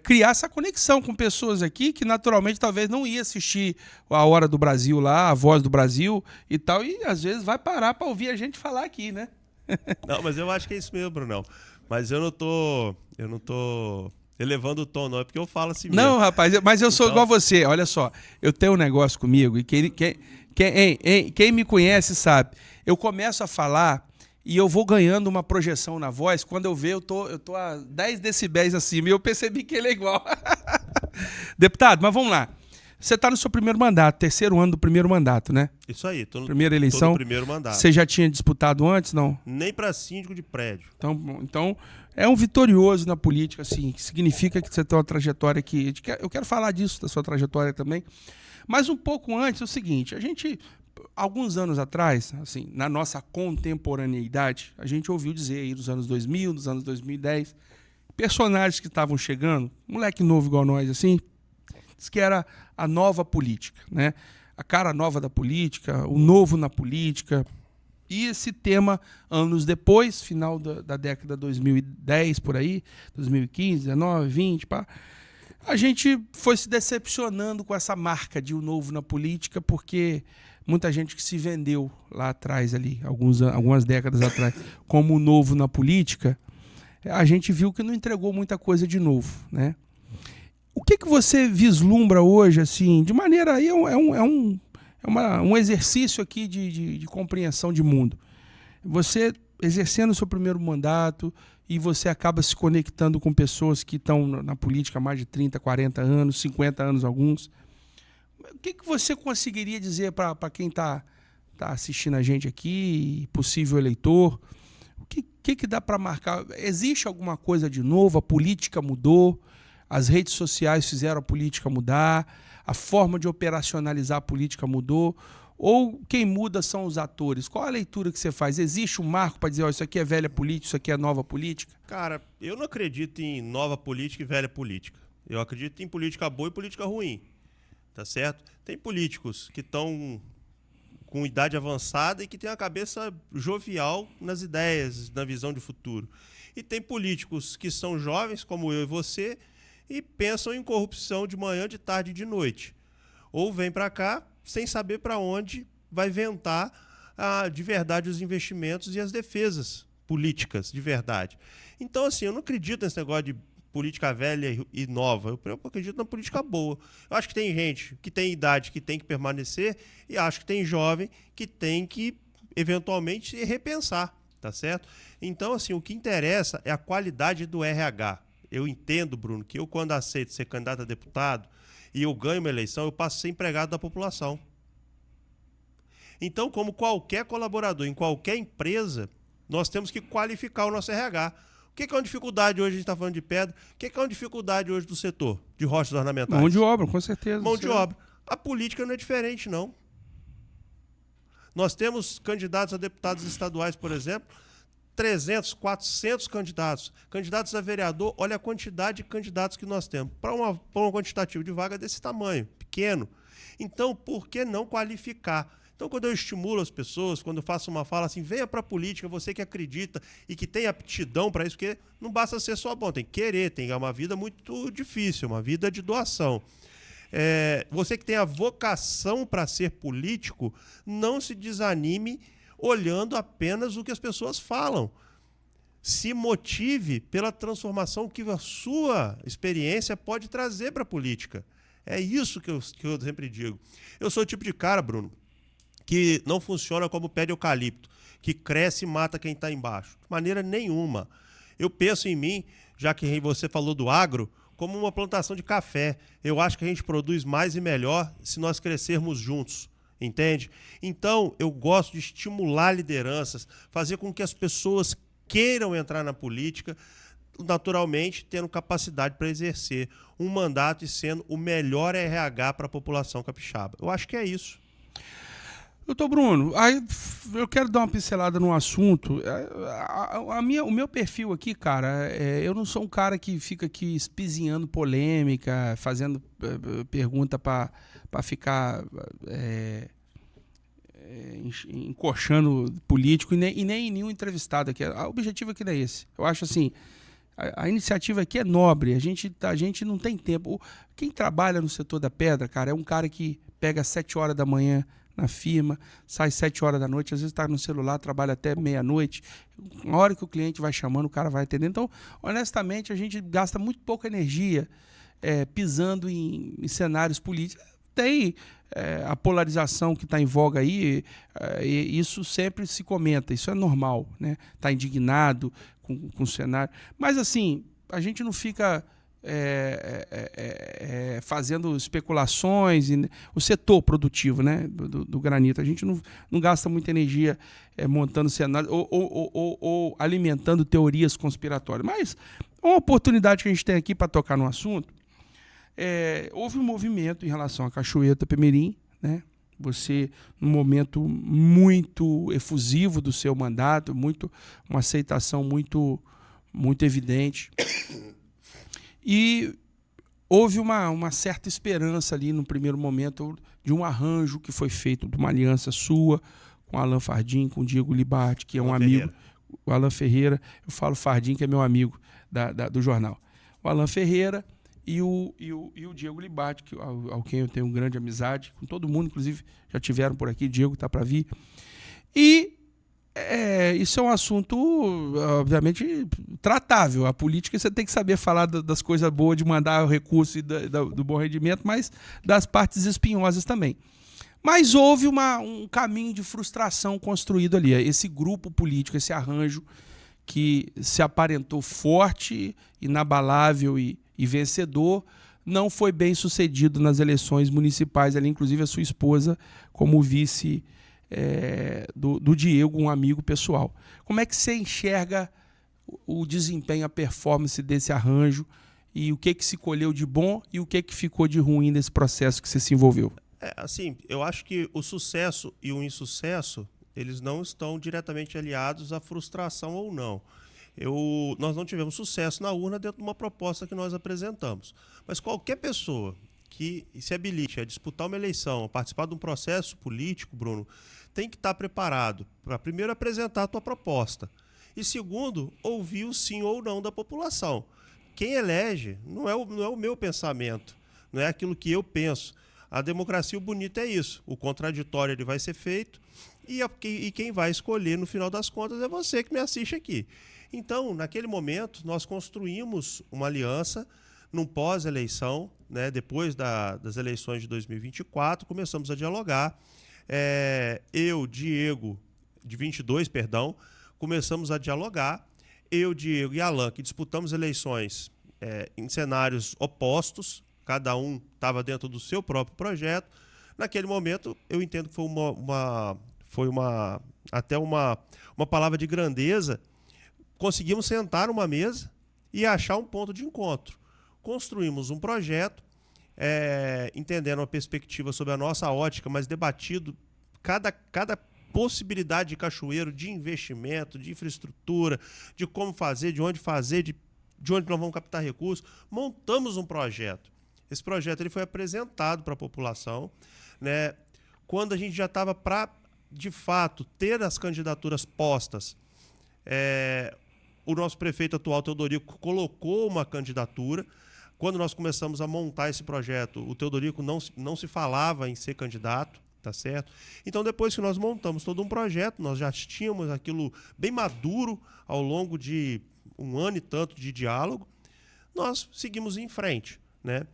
criar essa conexão com pessoas aqui que naturalmente talvez não ia assistir a Hora do Brasil lá, a Voz do Brasil e tal, e às vezes vai parar para ouvir a gente falar aqui, né? Não, mas eu acho que é isso mesmo, Brunão. Mas eu não tô elevando o tom, não, é porque eu falo assim mesmo. Não, rapaz, mas eu sou igual a você, olha só, eu tenho um negócio comigo e quem me conhece sabe, eu começo a falar e eu vou ganhando uma projeção na voz, quando eu ver eu tô a 10 decibéis acima e eu percebi que ele é igual. Deputado, mas vamos lá, você está no seu primeiro mandato, terceiro ano do primeiro mandato, né? Isso aí, primeira eleição. Tô no primeiro mandato. Você já tinha disputado antes, não? Nem para síndico de prédio. Então é um vitorioso na política, assim, que significa que você tem uma trajetória que... Eu quero falar disso, da sua trajetória também. Mas um pouco antes, é o seguinte, a gente, alguns anos atrás, assim, na nossa contemporaneidade, a gente ouviu dizer aí dos anos 2000, dos anos 2010, personagens que estavam chegando, moleque novo igual nós, assim, diz que era a nova política, né? A cara nova da política, o novo na política. E esse tema, anos depois, final da década de 2010, por aí, 2015, 19, 20, pá, a gente foi se decepcionando com essa marca de o novo na política, porque muita gente que se vendeu lá atrás, ali, algumas décadas atrás, como o novo na política, a gente viu que não entregou muita coisa de novo, né? O que você vislumbra hoje, assim, de maneira aí, um exercício aqui de compreensão de mundo. Você exercendo o seu primeiro mandato e você acaba se conectando com pessoas que estão na política há mais de 30, 40 anos, 50 anos alguns. O que você conseguiria dizer para quem está assistindo a gente aqui, possível eleitor? O que dá para marcar? Existe alguma coisa de novo? A política mudou? As redes sociais fizeram a política mudar? A forma de operacionalizar a política mudou? Ou quem muda são os atores? Qual a leitura que você faz? Existe um marco para dizer, isso aqui é velha política, isso aqui é nova política? Cara, eu não acredito em nova política e velha política. Eu acredito em política boa e política ruim, tá certo? Tem políticos que estão com idade avançada e que têm a cabeça jovial nas ideias, na visão de futuro. E tem políticos que são jovens, como eu e você, e pensam em corrupção de manhã, de tarde e de noite. Ou vem para cá sem saber para onde vai ventar de verdade os investimentos e as defesas políticas de verdade. Então, assim, eu não acredito nesse negócio de política velha e nova. Eu acredito na política boa. Eu acho que tem gente que tem idade que tem que permanecer e acho que tem jovem que tem que, eventualmente, repensar, tá certo? Então, assim, o que interessa é a qualidade do RH. Eu entendo, Bruno, que eu, quando aceito ser candidato a deputado e eu ganho uma eleição, eu passo a ser empregado da população. Então, como qualquer colaborador em qualquer empresa, nós temos que qualificar o nosso RH. O que é uma dificuldade hoje, a gente está falando de pedra, o que é uma dificuldade hoje do setor de rochas ornamentais? Mão de obra, com certeza. Mão de obra. A política não é diferente, não. Nós temos candidatos a deputados estaduais, por exemplo, 300, 400 candidatos. Candidatos a vereador, olha a quantidade de candidatos que nós temos. Para um quantitativo de vaga desse tamanho, pequeno. Então, por que não qualificar? Então, quando eu estimulo as pessoas, quando eu faço uma fala assim, venha para a política, você que acredita e que tem aptidão para isso, porque não basta ser só bom, tem que querer, tem uma vida muito difícil, uma vida de doação. Você que tem a vocação para ser político, não se desanime olhando apenas o que as pessoas falam. Se motive pela transformação que a sua experiência pode trazer para a política. É isso que eu sempre digo. Eu sou o tipo de cara, Bruno, que não funciona como pé de eucalipto, que cresce e mata quem está embaixo. De maneira nenhuma. Eu penso em mim, já que você falou do agro, como uma plantação de café. Eu acho que a gente produz mais e melhor se nós crescermos juntos. Entende? Então, eu gosto de estimular lideranças, fazer com que as pessoas queiram entrar na política, naturalmente tendo capacidade para exercer um mandato e sendo o melhor RH para a população capixaba. Eu acho que é isso. Doutor Bruno, aí eu quero dar uma pincelada no assunto. O meu perfil aqui, cara, eu não sou um cara que fica aqui espizinhando polêmica, fazendo pergunta para ficar encoxando político e nem nenhum entrevistado aqui. O objetivo aqui não é esse. Eu acho assim, a iniciativa aqui é nobre, a gente não tem tempo. Quem trabalha no setor da pedra, cara, é um cara que pega às 7 horas da manhã na firma, sai às 7 horas da noite, às vezes está no celular, trabalha até meia-noite. Na hora que o cliente vai chamando, o cara vai atender. Então, honestamente, a gente gasta muito pouca energia pisando em cenários políticos. Tem a polarização que está em voga aí, e isso sempre se comenta, isso é normal, né? Tá indignado com o cenário. Mas, assim, a gente não fica fazendo especulações. O setor produtivo, né, do granito, a gente não gasta muita energia montando cenário ou alimentando teorias conspiratórias. Mas uma oportunidade que a gente tem aqui para tocar no assunto, houve um movimento em relação à Cachoeira Itapemirim, né? Você, num momento muito efusivo do seu mandato, uma aceitação muito evidente. E houve uma certa esperança ali no primeiro momento de um arranjo que foi feito, de uma aliança sua com Alan Fardim, com o Diego Libatti, que é um amigo, o Alan Ferreira. Eu falo Fardim, que é meu amigo do jornal. O Alan Ferreira e o Diego Libatti, ao quem eu tenho grande amizade, com todo mundo, inclusive já tiveram por aqui, Diego está para vir. E isso é um assunto, obviamente, tratável. A política você tem que saber falar das coisas boas, de mandar o recurso e do bom rendimento, mas das partes espinhosas também. Mas houve um caminho de frustração construído ali. Esse grupo político, esse arranjo que se aparentou forte, inabalável e vencedor, não foi bem sucedido nas eleições municipais. Ali, inclusive, a sua esposa como vice do Diego, um amigo pessoal. Como é que você enxerga o desempenho, a performance desse arranjo e o que se colheu de bom e o que ficou de ruim nesse processo que você se envolveu? Assim, eu acho que o sucesso e o insucesso, eles não estão diretamente aliados à frustração ou não. Nós não tivemos sucesso na urna dentro de uma proposta que nós apresentamos. Mas qualquer pessoa que se habilite a disputar uma eleição, a participar de um processo político, Bruno, tem que estar preparado para, primeiro, apresentar a tua proposta e, segundo, ouvir o sim ou não da população. Quem elege não é o meu pensamento, não é aquilo que eu penso. A democracia, o bonito é isso. O contraditório ele vai ser feito e quem vai escolher, no final das contas, é você que me assiste aqui. Então, naquele momento, nós construímos uma aliança num pós-eleição, né, depois das eleições de 2024, começamos a dialogar. Eu, Diego, de 22, perdão, começamos a dialogar. Eu, Diego e Alan, que disputamos eleições em cenários opostos, cada um estava dentro do seu próprio projeto. Naquele momento, eu entendo que foi até uma palavra de grandeza. Conseguimos sentar numa mesa e achar um ponto de encontro. Construímos um projeto, entendendo uma perspectiva sobre a nossa ótica, mas debatido cada possibilidade de Cachoeiro, de investimento, de infraestrutura, de como fazer, de onde nós vamos captar recursos, montamos um projeto. Esse projeto ele foi apresentado para a população, né, quando a gente já estava para, de fato, ter as candidaturas postas. O nosso prefeito atual, Teodorico, colocou uma candidatura. Quando nós começamos a montar esse projeto, o Teodorico não se falava em ser candidato, tá certo? Então, depois que nós montamos todo um projeto, nós já tínhamos aquilo bem maduro ao longo de 1 ano e tanto de diálogo, nós seguimos em frente, né?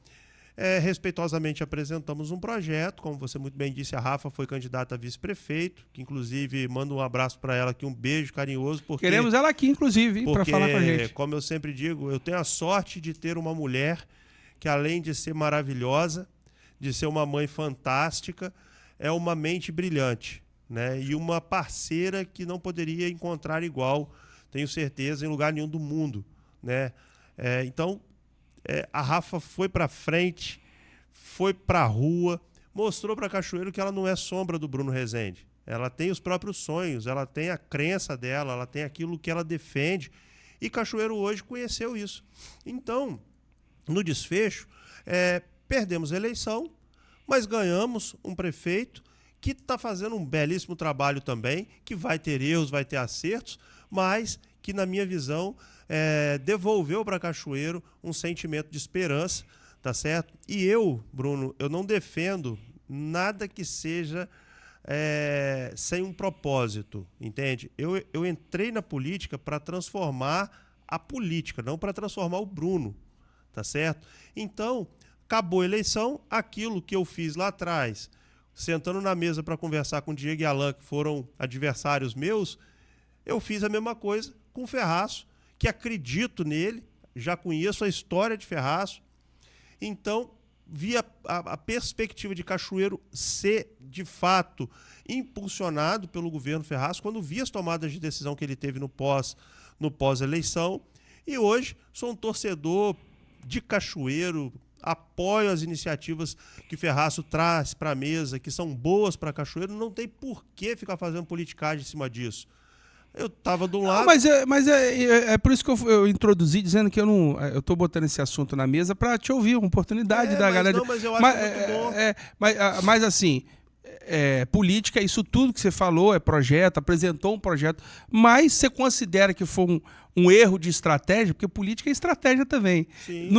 Respeitosamente apresentamos um projeto, como você muito bem disse, a Rafa foi candidata a vice-prefeito, que inclusive mando um abraço para ela aqui, um beijo carinhoso. Queremos ela aqui, inclusive, para falar com a gente. Como eu sempre digo, eu tenho a sorte de ter uma mulher que, além de ser maravilhosa, de ser uma mãe fantástica, é uma mente brilhante, né? E uma parceira que não poderia encontrar igual, tenho certeza, em lugar nenhum do mundo, né? Então, a Rafa foi para frente, foi para a rua, mostrou para Cachoeiro que ela não é sombra do Bruno Rezende. Ela tem os próprios sonhos, ela tem a crença dela, ela tem aquilo que ela defende. E Cachoeiro hoje conheceu isso. Então, no desfecho, perdemos a eleição, mas ganhamos um prefeito que está fazendo um belíssimo trabalho também, que vai ter erros, vai ter acertos, mas que, na minha visão, devolveu para Cachoeiro um sentimento de esperança, tá certo? E eu, Bruno, eu não defendo nada que seja sem um propósito, entende? Eu entrei na política para transformar a política, não para transformar o Bruno, tá certo? Então, acabou a eleição, aquilo que eu fiz lá atrás, sentando na mesa para conversar com o Diego e Alan, que foram adversários meus, eu fiz a mesma coisa com o Ferraço, que acredito nele, já conheço a história de Ferraço, então via a perspectiva de Cachoeiro ser, de fato, impulsionado pelo governo Ferraço, quando vi as tomadas de decisão que ele teve no pós-eleição, e hoje sou um torcedor de Cachoeiro, apoio as iniciativas que Ferraço traz para a mesa, que são boas para Cachoeiro, não tem por que ficar fazendo politicagem em cima disso. Eu estava de um lado... Mas é por isso que eu introduzi, dizendo que eu estou botando esse assunto na mesa para te ouvir, uma oportunidade da galera... Mas eu acho muito bom. Mas assim, política, isso tudo que você falou, é projeto, apresentou um projeto, mas você considera que foi um erro de estratégia? Porque política é estratégia também. Sim.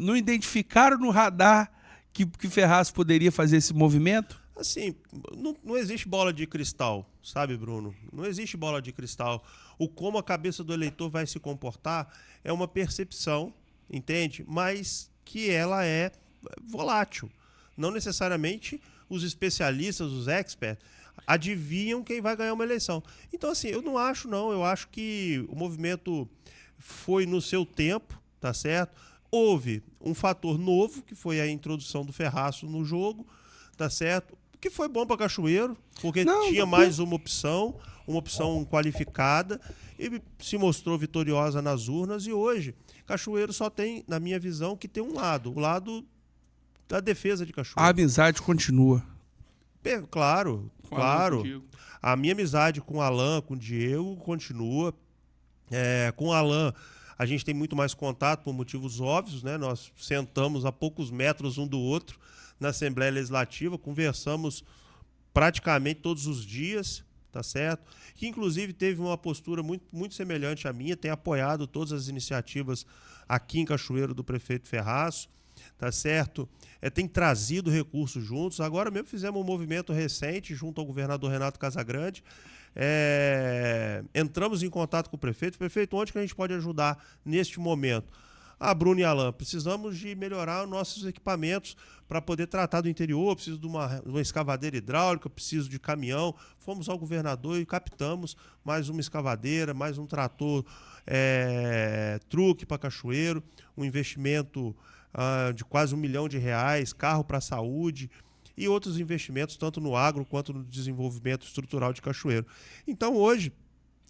Não identificaram no radar que Ferraz poderia fazer esse movimento? Assim, não existe bola de cristal, sabe, Bruno? Não existe bola de cristal. O como a cabeça do eleitor vai se comportar é uma percepção, entende? Mas que ela é volátil. Não necessariamente os especialistas, os experts, adivinham quem vai ganhar uma eleição. Então, assim, eu não acho, não. Eu acho que o movimento foi no seu tempo, tá certo? Houve um fator novo, que foi a introdução do Ferraço no jogo, tá certo? Que foi bom para Cachoeiro, porque tinha mais uma opção qualificada, e se mostrou vitoriosa nas urnas. E hoje, Cachoeiro só tem, na minha visão, que tem um lado, o lado da defesa de Cachoeiro. A amizade continua. Claro. A minha amizade com o Alan, com o Diego, continua. Com o Alan, a gente tem muito mais contato por motivos óbvios, né? Nós sentamos a poucos metros um do outro na Assembleia Legislativa, conversamos praticamente todos os dias, tá certo? Que inclusive teve uma postura muito, muito semelhante à minha, tem apoiado todas as iniciativas aqui em Cachoeiro do prefeito Ferraço, tá certo? Tem trazido recursos juntos. Agora mesmo fizemos um movimento recente junto ao governador Renato Casagrande. Entramos em contato com o prefeito. Prefeito, onde que a gente pode ajudar neste momento? Bruno e Alan, precisamos de melhorar os nossos equipamentos para poder tratar do interior, preciso de uma escavadeira hidráulica, preciso de caminhão. Fomos ao governador e captamos mais uma escavadeira, mais um trator truque para Cachoeiro, um investimento de quase R$1 milhão, carro para a saúde e outros investimentos, tanto no agro quanto no desenvolvimento estrutural de Cachoeiro. Então hoje,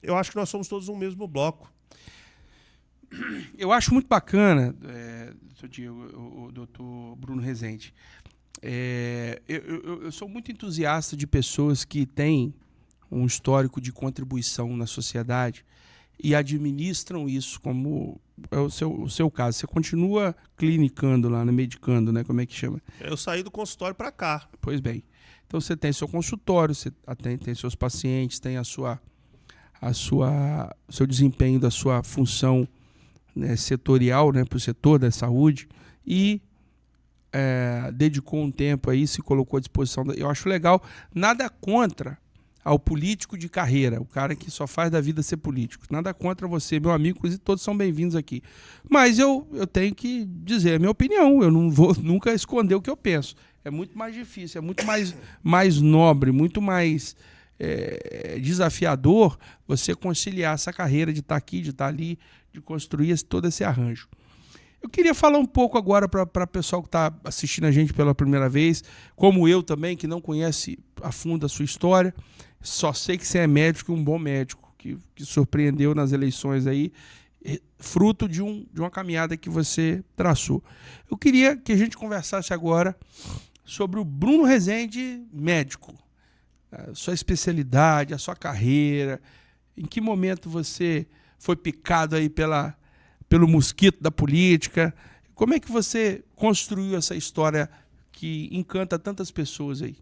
eu acho que nós somos todos um mesmo bloco. Eu acho muito bacana, o doutor Bruno Rezende. Eu sou muito entusiasta de pessoas que têm um histórico de contribuição na sociedade e administram isso como é o seu caso. Você continua clinicando lá, medicando, né? Como é que chama? Eu saí do consultório para cá. Pois bem. Então você tem seu consultório, você tem seus pacientes, tem o seu desempenho da sua função, né, setorial, né, para o setor da saúde, e dedicou um tempo aí, se colocou à disposição. Eu acho legal, nada contra ao político de carreira, o cara que só faz da vida ser político. Nada contra você, meu amigo, inclusive todos são bem-vindos aqui. Mas eu tenho que dizer a minha opinião, eu não vou nunca esconder o que eu penso. É muito mais difícil, é muito mais nobre, muito mais desafiador você conciliar essa carreira de estar aqui, de estar ali, de construir todo esse arranjo. Eu queria falar um pouco agora para o pessoal que está assistindo a gente pela primeira vez, como eu também, que não conhece a fundo a sua história. Só sei que você é médico e um bom médico, que surpreendeu nas eleições aí, fruto de uma caminhada que você traçou. Eu queria que a gente conversasse agora sobre o Bruno Rezende, médico. A sua especialidade, a sua carreira, em que momento você foi picado aí pelo mosquito da política? Como é que você construiu essa história que encanta tantas pessoas aí?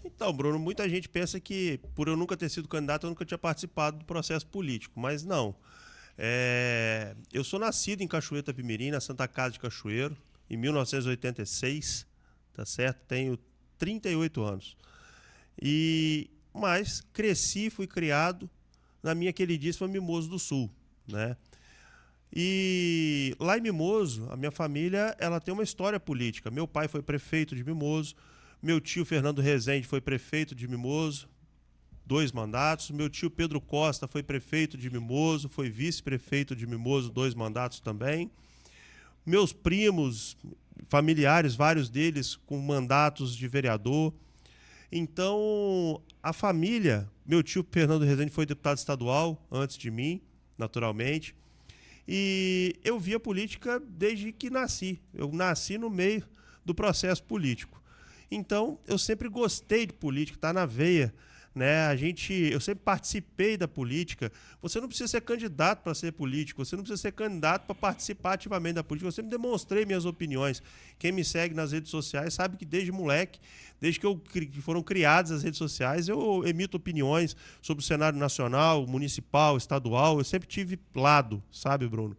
Então, Bruno, muita gente pensa que por eu nunca ter sido candidato, eu nunca tinha participado do processo político, mas não. Eu sou nascido em Cachoeiro Itapemirim, na Santa Casa de Cachoeiro, em 1986, tá certo? Tenho 38 anos. Mas cresci, fui criado na minha queridíssima Mimoso do Sul, né? E lá em Mimoso, a minha família, ela tem uma história política. Meu pai foi prefeito de Mimoso, meu tio Fernando Rezende foi prefeito de Mimoso, 2 mandatos. Meu tio Pedro Costa foi prefeito de Mimoso, foi vice-prefeito de Mimoso, 2 mandatos também. Meus primos, familiares, vários deles com mandatos de vereador. Então, a família, meu tio Fernando Rezende foi deputado estadual antes de mim, naturalmente. E eu vi a política desde que nasci. Eu nasci no meio do processo político. Então, eu sempre gostei de política, está na veia, né? Eu sempre participei da política. Você não precisa ser candidato para ser político, você não precisa ser candidato para participar ativamente da política. Eu sempre demonstrei minhas opiniões. Quem me segue nas redes sociais sabe que desde moleque, desde que foram criadas as redes sociais, eu emito opiniões sobre o cenário nacional, municipal, estadual. Eu sempre tive lado, sabe, Bruno?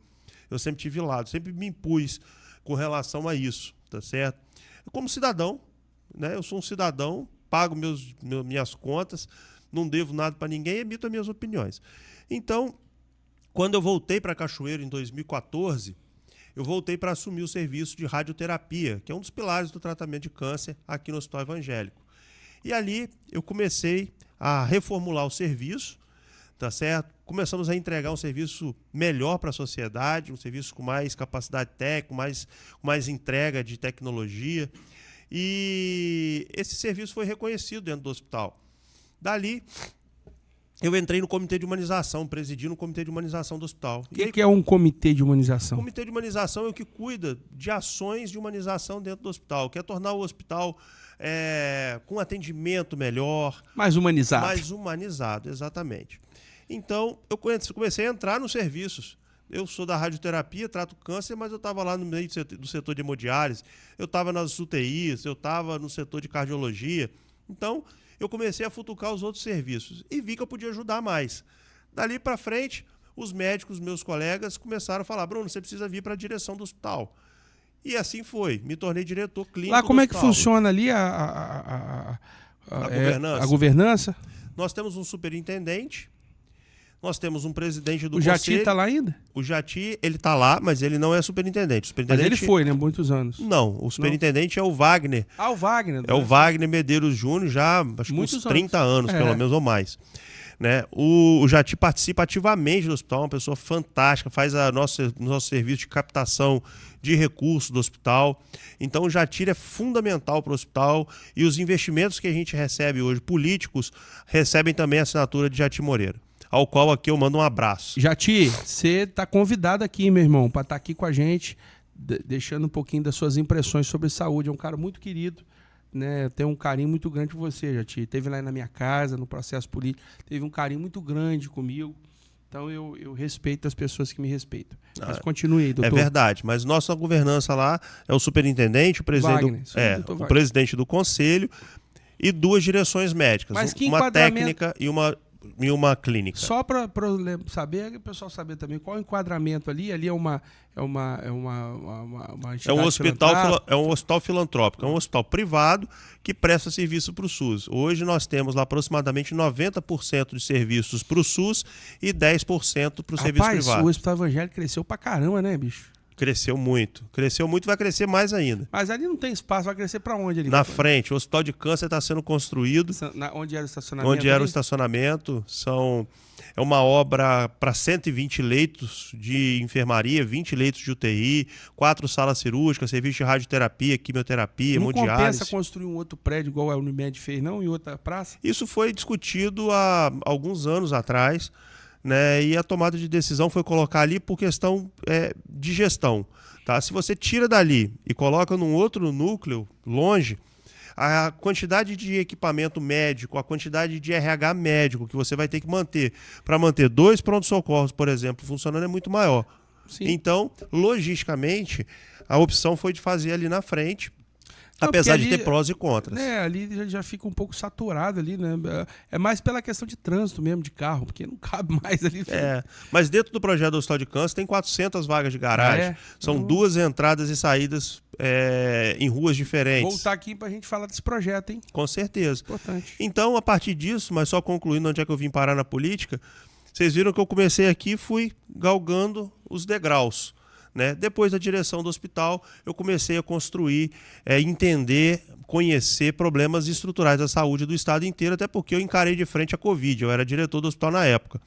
Eu sempre tive lado, sempre me impus com relação a isso, tá certo? Como cidadão, né? Eu sou um cidadão, pago minhas contas, não devo nada para ninguém e emito as minhas opiniões. Então, quando eu voltei para Cachoeiro em 2014, eu voltei para assumir o serviço de radioterapia, que é um dos pilares do tratamento de câncer aqui no Hospital Evangélico. E ali eu comecei a reformular o serviço, tá certo? Começamos a entregar um serviço melhor para a sociedade, um serviço com mais capacidade técnica, com mais entrega de tecnologia. E esse serviço foi reconhecido dentro do hospital. Dali, eu entrei no comitê de humanização, presidi no comitê de humanização do hospital. O que é um comitê de humanização? O comitê de humanização é o que cuida de ações de humanização dentro do hospital, que é tornar o hospital com atendimento melhor. Mais humanizado. Mais humanizado, exatamente. Então, eu comecei a entrar nos serviços. Eu sou da radioterapia, trato câncer, mas eu estava lá no meio do setor de hemodiálise, eu estava nas UTIs, eu estava no setor de cardiologia. Então, eu comecei a futucar os outros serviços e vi que eu podia ajudar mais. Dali para frente, os médicos, meus colegas, começaram a falar: Bruno, você precisa vir para a direção do hospital. E assim foi, me tornei diretor clínico lá como do é que hospital. funciona ali A governança? A governança? Nós temos um superintendente, nós temos um presidente do conselho. O Jati está lá ainda? O Jati, ele está lá, mas ele não é superintendente. Mas ele foi, né? Muitos anos. Não, o superintendente é o Wagner. Ah, o Wagner. É o Wagner Medeiros Júnior, já acho que uns 30 anos, pelo menos, ou mais. Né? O Jati participa ativamente do hospital, uma pessoa fantástica, faz nosso serviço de captação de recursos do hospital. Então o Jati é fundamental para o hospital e os investimentos que a gente recebe hoje, políticos, recebem também a assinatura de Jati Moreira, ao qual aqui eu mando um abraço. Jati, você está convidado aqui, meu irmão, para estar aqui com a gente, deixando um pouquinho das suas impressões sobre saúde. É um cara muito querido, né, tenho um carinho muito grande por você, Jati. Teve lá na minha casa, no processo político, teve um carinho muito grande comigo. Então eu respeito as pessoas que me respeitam. Mas continue aí, doutor. É verdade, mas nossa governança lá é o superintendente, o presidente, Wagner, o presidente do conselho e 2 direções médicas, mas que uma técnica e uma clínica. Só para saber, o pessoal saber também qual o enquadramento ali. Ali é uma é um hospital filantrópico, é um hospital privado que presta serviço para o SUS. Hoje nós temos lá aproximadamente 90% de serviços para o SUS e 10% para o serviço privado. O hospital evangélico cresceu pra caramba, né, bicho? Cresceu muito e vai crescer mais ainda. Mas ali não tem espaço, vai crescer para onde ali? Na frente, o hospital de câncer está sendo construído. Onde era o estacionamento? Onde era o estacionamento. É uma obra para 120 leitos de enfermaria, 20 leitos de UTI, 4 salas cirúrgicas, serviço de radioterapia, quimioterapia, hemodiálise. Não compensa construir um outro prédio igual a Unimed fez, não? Em outra praça? Isso foi discutido há alguns anos atrás, né? E a tomada de decisão foi colocar ali por questão de gestão. Tá? Se você tira dali e coloca num outro núcleo, longe, a quantidade de equipamento médico, a quantidade de RH médico que você vai ter que manter para manter 2 prontos-socorros, por exemplo, funcionando é muito maior. Sim. Então, logisticamente, a opção foi de fazer ali na frente, apesar de ter prós e contras. Ali já fica um pouco saturado ali, né? É mais pela questão de trânsito mesmo, de carro, porque não cabe mais ali. Mas dentro do projeto do Hospital de Câncer tem 400 vagas de garagem. São 2 entradas e saídas em ruas diferentes. Voltar aqui pra gente falar desse projeto, hein? Com certeza. Importante. Então, a partir disso, mas só concluindo onde é que eu vim parar na política, vocês viram que eu comecei aqui e fui galgando os degraus. Né? Depois da direção do hospital, eu comecei a construir, entender, conhecer problemas estruturais da saúde do estado inteiro, até porque eu encarei de frente a Covid, eu era diretor do hospital na época.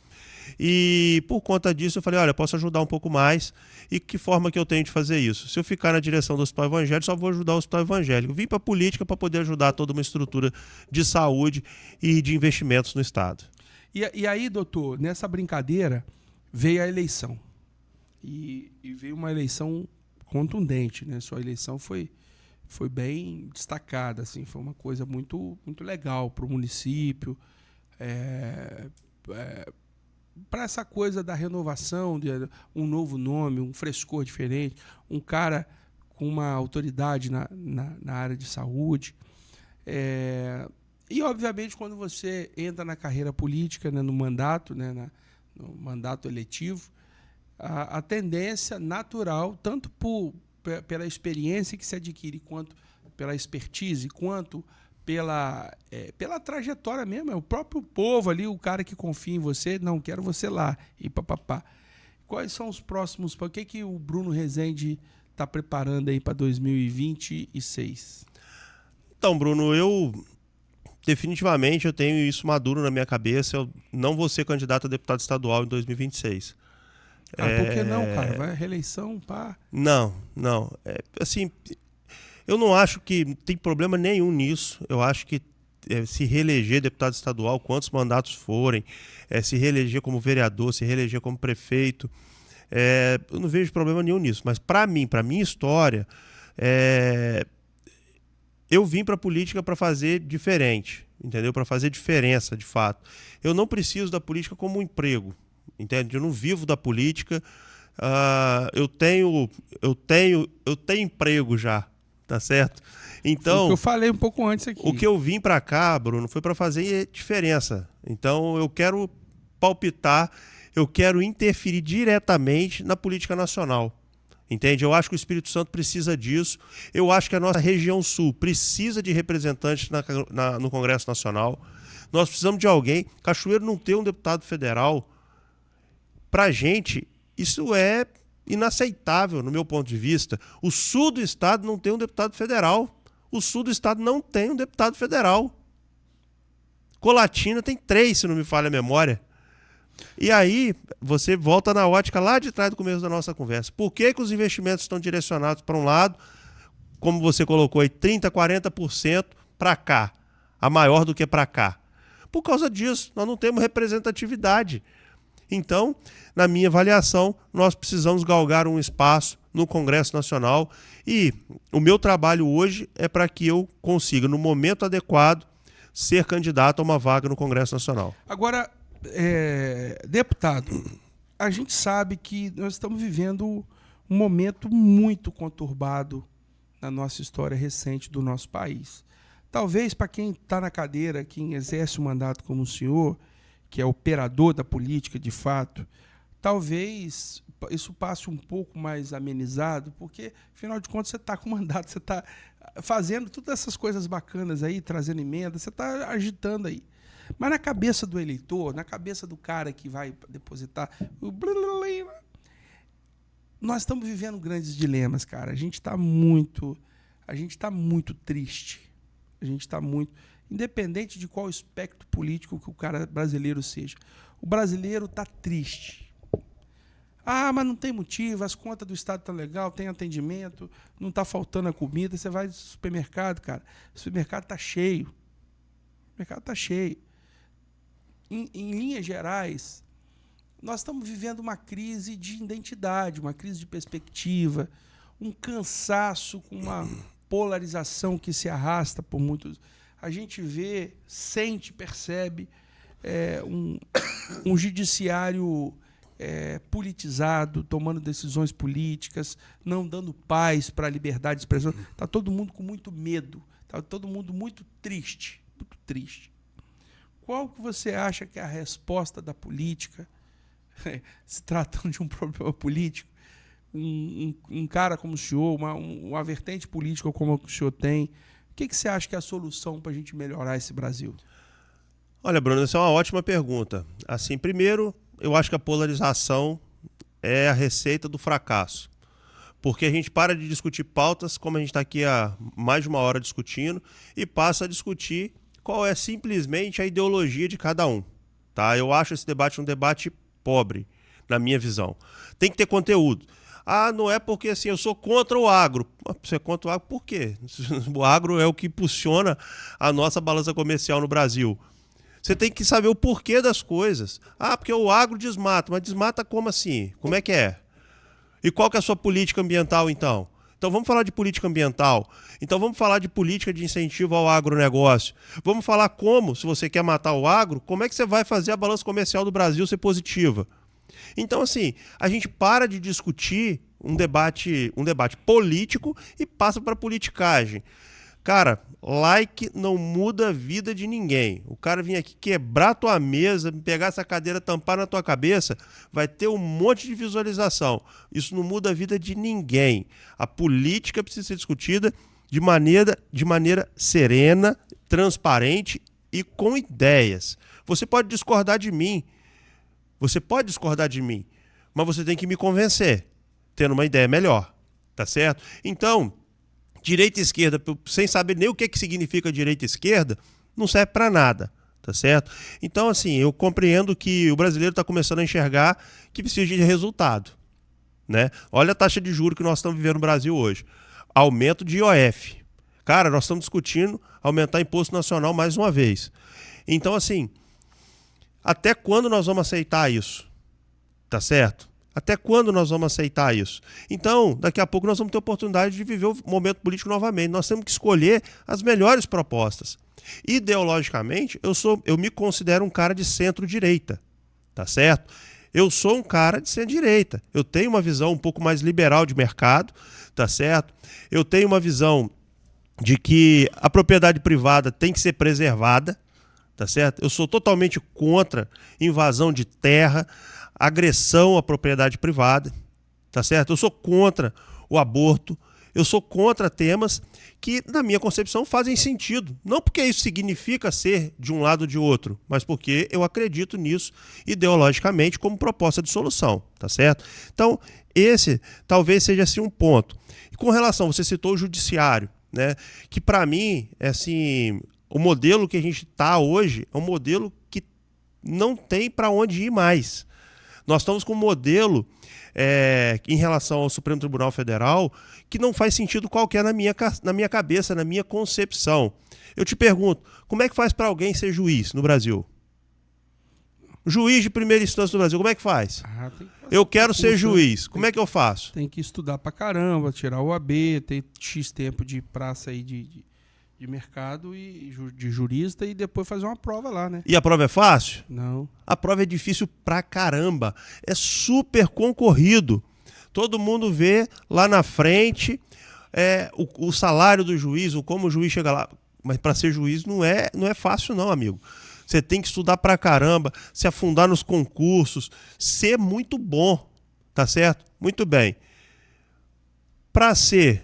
E por conta disso eu falei, olha, eu posso ajudar um pouco mais, e que forma que eu tenho de fazer isso? Se eu ficar na direção do hospital evangélico, só vou ajudar o hospital evangélico. Vim para a política para poder ajudar toda uma estrutura de saúde e de investimentos no estado. E aí, doutor, nessa brincadeira veio a eleição. E veio uma eleição contundente, né? Sua eleição foi bem destacada, assim, foi uma coisa muito, muito legal para o município, para essa coisa da renovação, de um novo nome, um frescor diferente, um cara com uma autoridade na área de saúde. E, obviamente, quando você entra na carreira política, né, no mandato, né, no mandato eletivo, a tendência natural, tanto pela experiência que se adquire, quanto pela expertise, quanto pela trajetória mesmo, é o próprio povo ali, o cara que confia em você, não, quero você lá, e papapá. Quais são os próximos, o que o Bruno Rezende está preparando aí para 2026? Então, Bruno, definitivamente eu tenho isso maduro na minha cabeça, eu não vou ser candidato a deputado estadual em 2026. Por que não, cara? Vai reeleição, pá. Não. Assim, eu não acho que tem problema nenhum nisso. Eu acho que se reeleger deputado estadual, quantos mandatos forem, se reeleger como vereador, se reeleger como prefeito, eu não vejo problema nenhum nisso. Mas para mim, para minha história, eu vim para a política para fazer diferente, entendeu? Para fazer diferença, de fato. Eu não preciso da política como um emprego. Entende? Eu não vivo da política, eu tenho emprego já, tá certo? Então, foi o que eu falei um pouco antes aqui. O que eu vim para cá, Bruno, foi para fazer diferença. Então eu quero palpitar, eu quero interferir diretamente na política nacional. Entende? Eu acho que o Espírito Santo precisa disso. Eu acho que a nossa região sul precisa de representantes no Congresso Nacional. Nós precisamos de alguém. Cachoeiro não ter um deputado federal, pra gente, isso é inaceitável, no meu ponto de vista. O sul do estado não tem um deputado federal. O sul do estado não tem um deputado federal. Colatina tem 3, se não me falha a memória. E aí, você volta na ótica lá de trás do começo da nossa conversa. Por que os investimentos estão direcionados para um lado, como você colocou aí, 30%, 40% para cá, a maior do que para cá? Por causa disso, nós não temos representatividade. Então, na minha avaliação, nós precisamos galgar um espaço no Congresso Nacional e o meu trabalho hoje é para que eu consiga, no momento adequado, ser candidato a uma vaga no Congresso Nacional. Agora, deputado, a gente sabe que nós estamos vivendo um momento muito conturbado na nossa história recente do nosso país. Talvez para quem está na cadeira, quem exerce o mandato como o senhor, que é operador da política de fato, talvez isso passe um pouco mais amenizado, porque, afinal de contas, você está com mandato, você está fazendo todas essas coisas bacanas aí, trazendo emenda, você está agitando aí. Mas na cabeça do eleitor, na cabeça do cara que vai depositar, nós estamos vivendo grandes dilemas, cara. A gente está muito triste. A gente está muito... Independente de qual espectro político que o cara brasileiro seja. O brasileiro está triste. Ah, mas não tem motivo, as contas do Estado estão legal, tem atendimento, não está faltando a comida. Você vai no supermercado, cara, o supermercado está cheio. O mercado está cheio. Em linhas gerais, nós estamos vivendo uma crise de identidade, uma crise de perspectiva, um cansaço com uma polarização que se arrasta por muitos... A gente vê, sente, percebe um judiciário politizado, tomando decisões políticas, não dando paz para a liberdade de expressão. Está todo mundo com muito medo, está todo mundo muito triste, muito triste. Qual que você acha que é a resposta da política, se tratando de um problema político? Um cara como o senhor, uma vertente política como o senhor tem, o que você acha que é a solução para a gente melhorar esse Brasil? Olha, Bruno, essa é uma ótima pergunta. Assim, primeiro, eu acho que a polarização é a receita do fracasso. Porque a gente para de discutir pautas, como a gente está aqui há mais de uma hora discutindo, e passa a discutir qual é simplesmente a ideologia de cada um. Tá? Eu acho esse debate um debate pobre, na minha visão. Tem que ter conteúdo. Ah, não é porque assim, eu sou contra o agro. Você é contra o agro por quê? O agro é o que impulsiona a nossa balança comercial no Brasil. Você tem que saber o porquê das coisas. Ah, porque o agro desmata. Mas desmata como assim? Como é que é? E qual que é a sua política ambiental, então? Então vamos falar de política ambiental. Então vamos falar de política de incentivo ao agronegócio. Vamos falar como, se você quer matar o agro, como é que você vai fazer a balança comercial do Brasil ser positiva. Então, assim, a gente para de discutir um debate político e passa para politicagem. Cara, like não muda a vida de ninguém. O cara vir aqui quebrar tua mesa, pegar essa cadeira, tampar na tua cabeça, vai ter um monte de visualização. Isso não muda a vida de ninguém. A política precisa ser discutida de maneira serena, transparente e com ideias. Você pode discordar de mim. Mas você tem que me convencer, tendo uma ideia melhor. Tá certo? Então... direita e esquerda, sem saber nem o que significa direita e esquerda, não serve para nada, tá certo? Então, assim, eu compreendo que o brasileiro está começando a enxergar que precisa de resultado, né? Olha a taxa de juros que nós estamos vivendo no Brasil hoje. Aumento de IOF. Cara, nós estamos discutindo aumentar imposto nacional mais uma vez. Então, assim, até quando nós vamos aceitar isso? Tá certo? Até quando nós vamos aceitar isso? Então, daqui a pouco nós vamos ter a oportunidade de viver o momento político novamente. Nós temos que escolher as melhores propostas. Ideologicamente, eu me considero um cara de centro-direita, tá certo? Eu sou um cara de centro-direita. Eu tenho uma visão um pouco mais liberal de mercado, tá certo? Eu tenho uma visão de que a propriedade privada tem que ser preservada, tá certo? Eu sou totalmente contra invasão de terra, agressão à propriedade privada, tá certo? Eu sou contra o aborto, eu sou contra temas que, na minha concepção, fazem sentido. Não porque isso significa ser de um lado ou de outro, mas porque eu acredito nisso ideologicamente como proposta de solução, tá certo? Então, esse talvez seja assim um ponto. E com relação, você citou o judiciário, né? Que para mim, é assim, o modelo que a gente está hoje é um modelo que não tem para onde ir mais. Nós estamos com um modelo em relação ao Supremo Tribunal Federal que não faz sentido qualquer na minha cabeça, na minha concepção. Eu te pergunto, como é que faz para alguém ser juiz no Brasil? Juiz de primeira instância do Brasil, como é que faz? Eu quero ser juiz, como é que eu faço? Tem que estudar pra caramba, tirar o AB, ter X tempo de praça aí de mercado e de jurista e depois fazer uma prova lá, né? E a prova é fácil? Não. A prova é difícil pra caramba. É super concorrido. Todo mundo vê lá na frente o salário do juiz, ou como o juiz chega lá. Mas para ser juiz não é fácil não, amigo. Você tem que estudar pra caramba, se afundar nos concursos, ser muito bom, tá certo? Muito bem. Para ser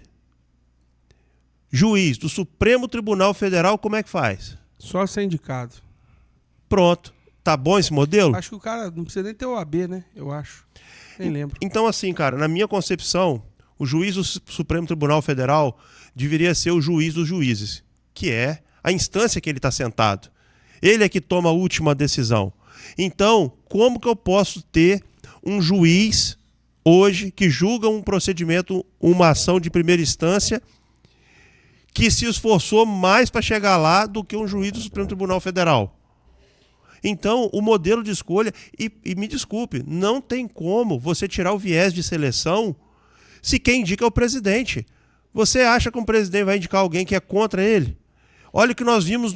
juiz do Supremo Tribunal Federal, como é que faz? Só ser indicado. Pronto. Tá bom esse modelo? Acho que o cara não precisa nem ter o AB, né? Eu acho. Nem lembro. Então, assim, cara, na minha concepção, o juiz do Supremo Tribunal Federal deveria ser o juiz dos juízes, que é a instância que ele está sentado. Ele é que toma a última decisão. Então, como que eu posso ter um juiz hoje que julga um procedimento, uma ação de primeira instância, que se esforçou mais para chegar lá do que um juiz do Supremo Tribunal Federal? Então, o modelo de escolha, e me desculpe, não tem como você tirar o viés de seleção se quem indica é o presidente. Você acha que um presidente vai indicar alguém que é contra ele? Olha o que nós vimos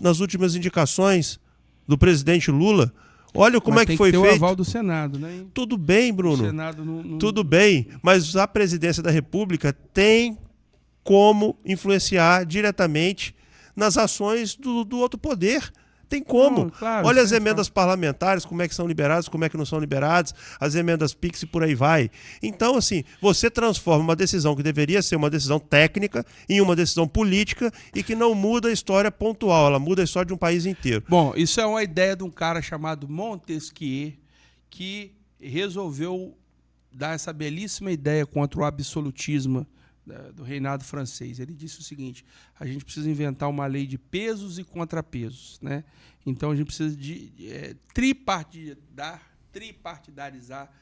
nas últimas indicações do presidente Lula. Olha como é que foi feito. Tem que ter o aval do Senado, né? Tudo bem, Bruno. O Senado não... Tudo bem, mas a presidência da República tem como influenciar diretamente nas ações do outro poder. Tem como. Não, claro, olha as emendas parlamentares, como é que são liberadas, como é que não são liberadas, as emendas PIX e por aí vai. Então, assim, você transforma uma decisão que deveria ser uma decisão técnica em uma decisão política e que não muda a história pontual, ela muda a história de um país inteiro. Bom, isso é uma ideia de um cara chamado Montesquieu, que resolveu dar essa belíssima ideia contra o absolutismo do reinado francês. Ele disse o seguinte: a gente precisa inventar uma lei de pesos e contrapesos, né? Então a gente precisa de tripartidarizar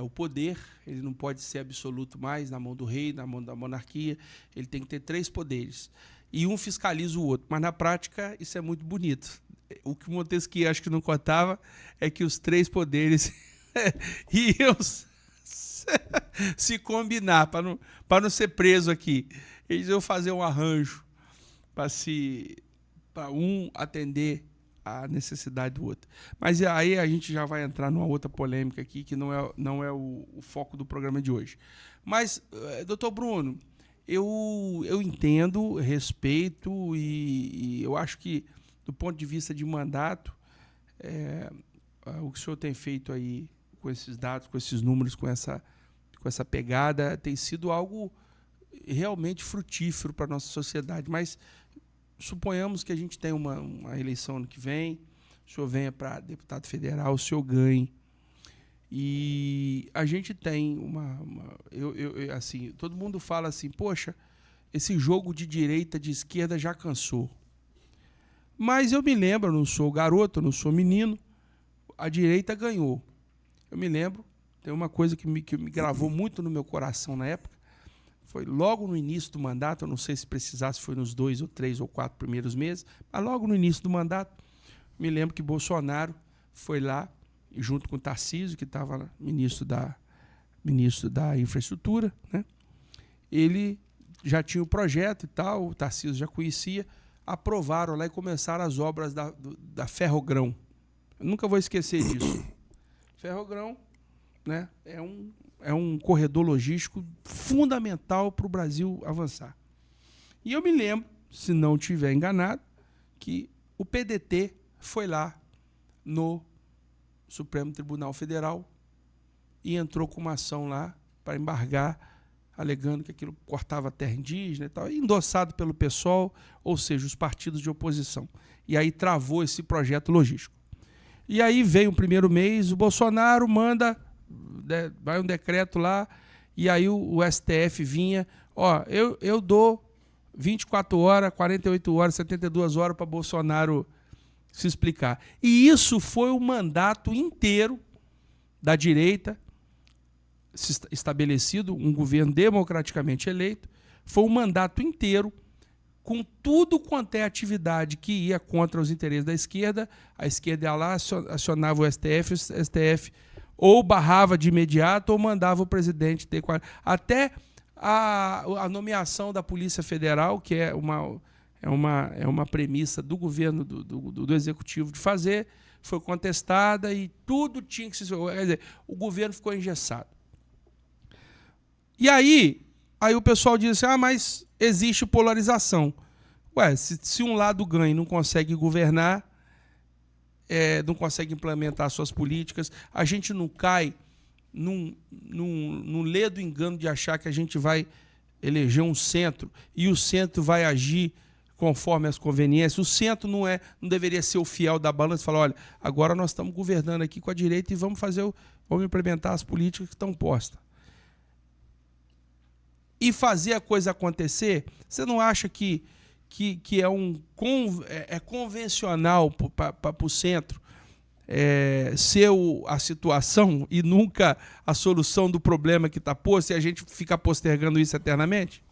o poder. Ele não pode ser absoluto mais na mão do rei, na mão da monarquia. Ele tem que ter 3 poderes e um fiscaliza o outro. Mas na prática isso é muito bonito. O que Montesquieu acho que não contava é que os 3 poderes iam se combinar, para não ser preso aqui. Eles iam fazer um arranjo para um atender a necessidade do outro. Mas aí a gente já vai entrar numa outra polêmica aqui, que não é o foco do programa de hoje. Mas, doutor Bruno, eu entendo, respeito e eu acho que, do ponto de vista de mandato, o que o senhor tem feito aí com esses dados, com esses números, com essa pegada, tem sido algo realmente frutífero para a nossa sociedade. Mas suponhamos que a gente tenha uma eleição ano que vem, o senhor venha para deputado federal, o senhor ganhe. E a gente tem assim, todo mundo fala assim, poxa, esse jogo de direita, de esquerda já cansou. Mas eu me lembro, eu não sou garoto, eu não sou menino, a direita ganhou. Eu me lembro, tem uma coisa que me gravou muito no meu coração na época, foi logo no início do mandato, eu não sei se precisasse, foi nos 2 ou 3 ou 4 primeiros meses, mas logo no início do mandato, me lembro que Bolsonaro foi lá, junto com o Tarcísio, que estava ministro da infraestrutura, né? Ele já tinha o projeto e tal, o Tarcísio já conhecia, aprovaram lá e começaram as obras da Ferrogrão. Eu nunca vou esquecer disso. Ferrogrão, né, é um corredor logístico fundamental para o Brasil avançar. E eu me lembro, se não estiver enganado, que o PDT foi lá no Supremo Tribunal Federal e entrou com uma ação lá para embargar, alegando que aquilo cortava a terra indígena e tal, endossado pelo PSOL, ou seja, os partidos de oposição. E aí travou esse projeto logístico. E aí veio o primeiro mês, o Bolsonaro manda, vai um decreto lá, e aí o STF vinha, eu dou 24 horas, 48 horas, 72 horas para Bolsonaro se explicar. E isso foi o mandato inteiro da direita, estabelecido, um governo democraticamente eleito, foi um mandato inteiro com tudo quanto é atividade que ia contra os interesses da esquerda, a esquerda ia lá, acionava o STF ou barrava de imediato ou mandava o presidente ter... Até a nomeação da Polícia Federal, que é uma premissa do governo, do Executivo de fazer, foi contestada e tudo tinha que se... Quer dizer, o governo ficou engessado. E aí o pessoal diz assim, mas existe polarização. Ué, se um lado ganha e não consegue governar, não consegue implementar suas políticas, a gente não cai num ledo engano de achar que a gente vai eleger um centro e o centro vai agir conforme as conveniências. O centro não deveria ser o fiel da balança e falar, olha, agora nós estamos governando aqui com a direita e vamos implementar as políticas que estão postas. E fazer a coisa acontecer, você não acha que é convencional para o centro ser a situação e nunca a solução do problema que está posto e a gente fica postergando isso eternamente?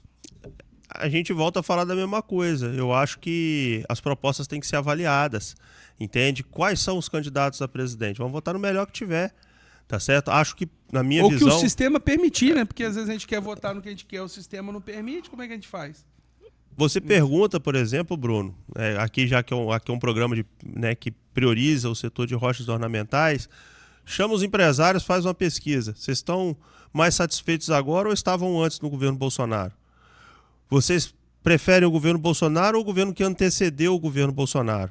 A gente volta a falar da mesma coisa. Eu acho que as propostas têm que ser avaliadas, entende? Quais são os candidatos a presidente? Vamos votar no melhor que tiver, tá certo? Acho que, na minha visão... Ou que o sistema permitir, né? Porque às vezes a gente quer votar no que a gente quer, o sistema não permite, como é que a gente faz? Você pergunta, por exemplo, Bruno, aqui já que é um programa que prioriza o setor de rochas ornamentais, chama os empresários, faz uma pesquisa. Vocês estão mais satisfeitos agora ou estavam antes no governo Bolsonaro? Vocês preferem o governo Bolsonaro ou o governo que antecedeu o governo Bolsonaro?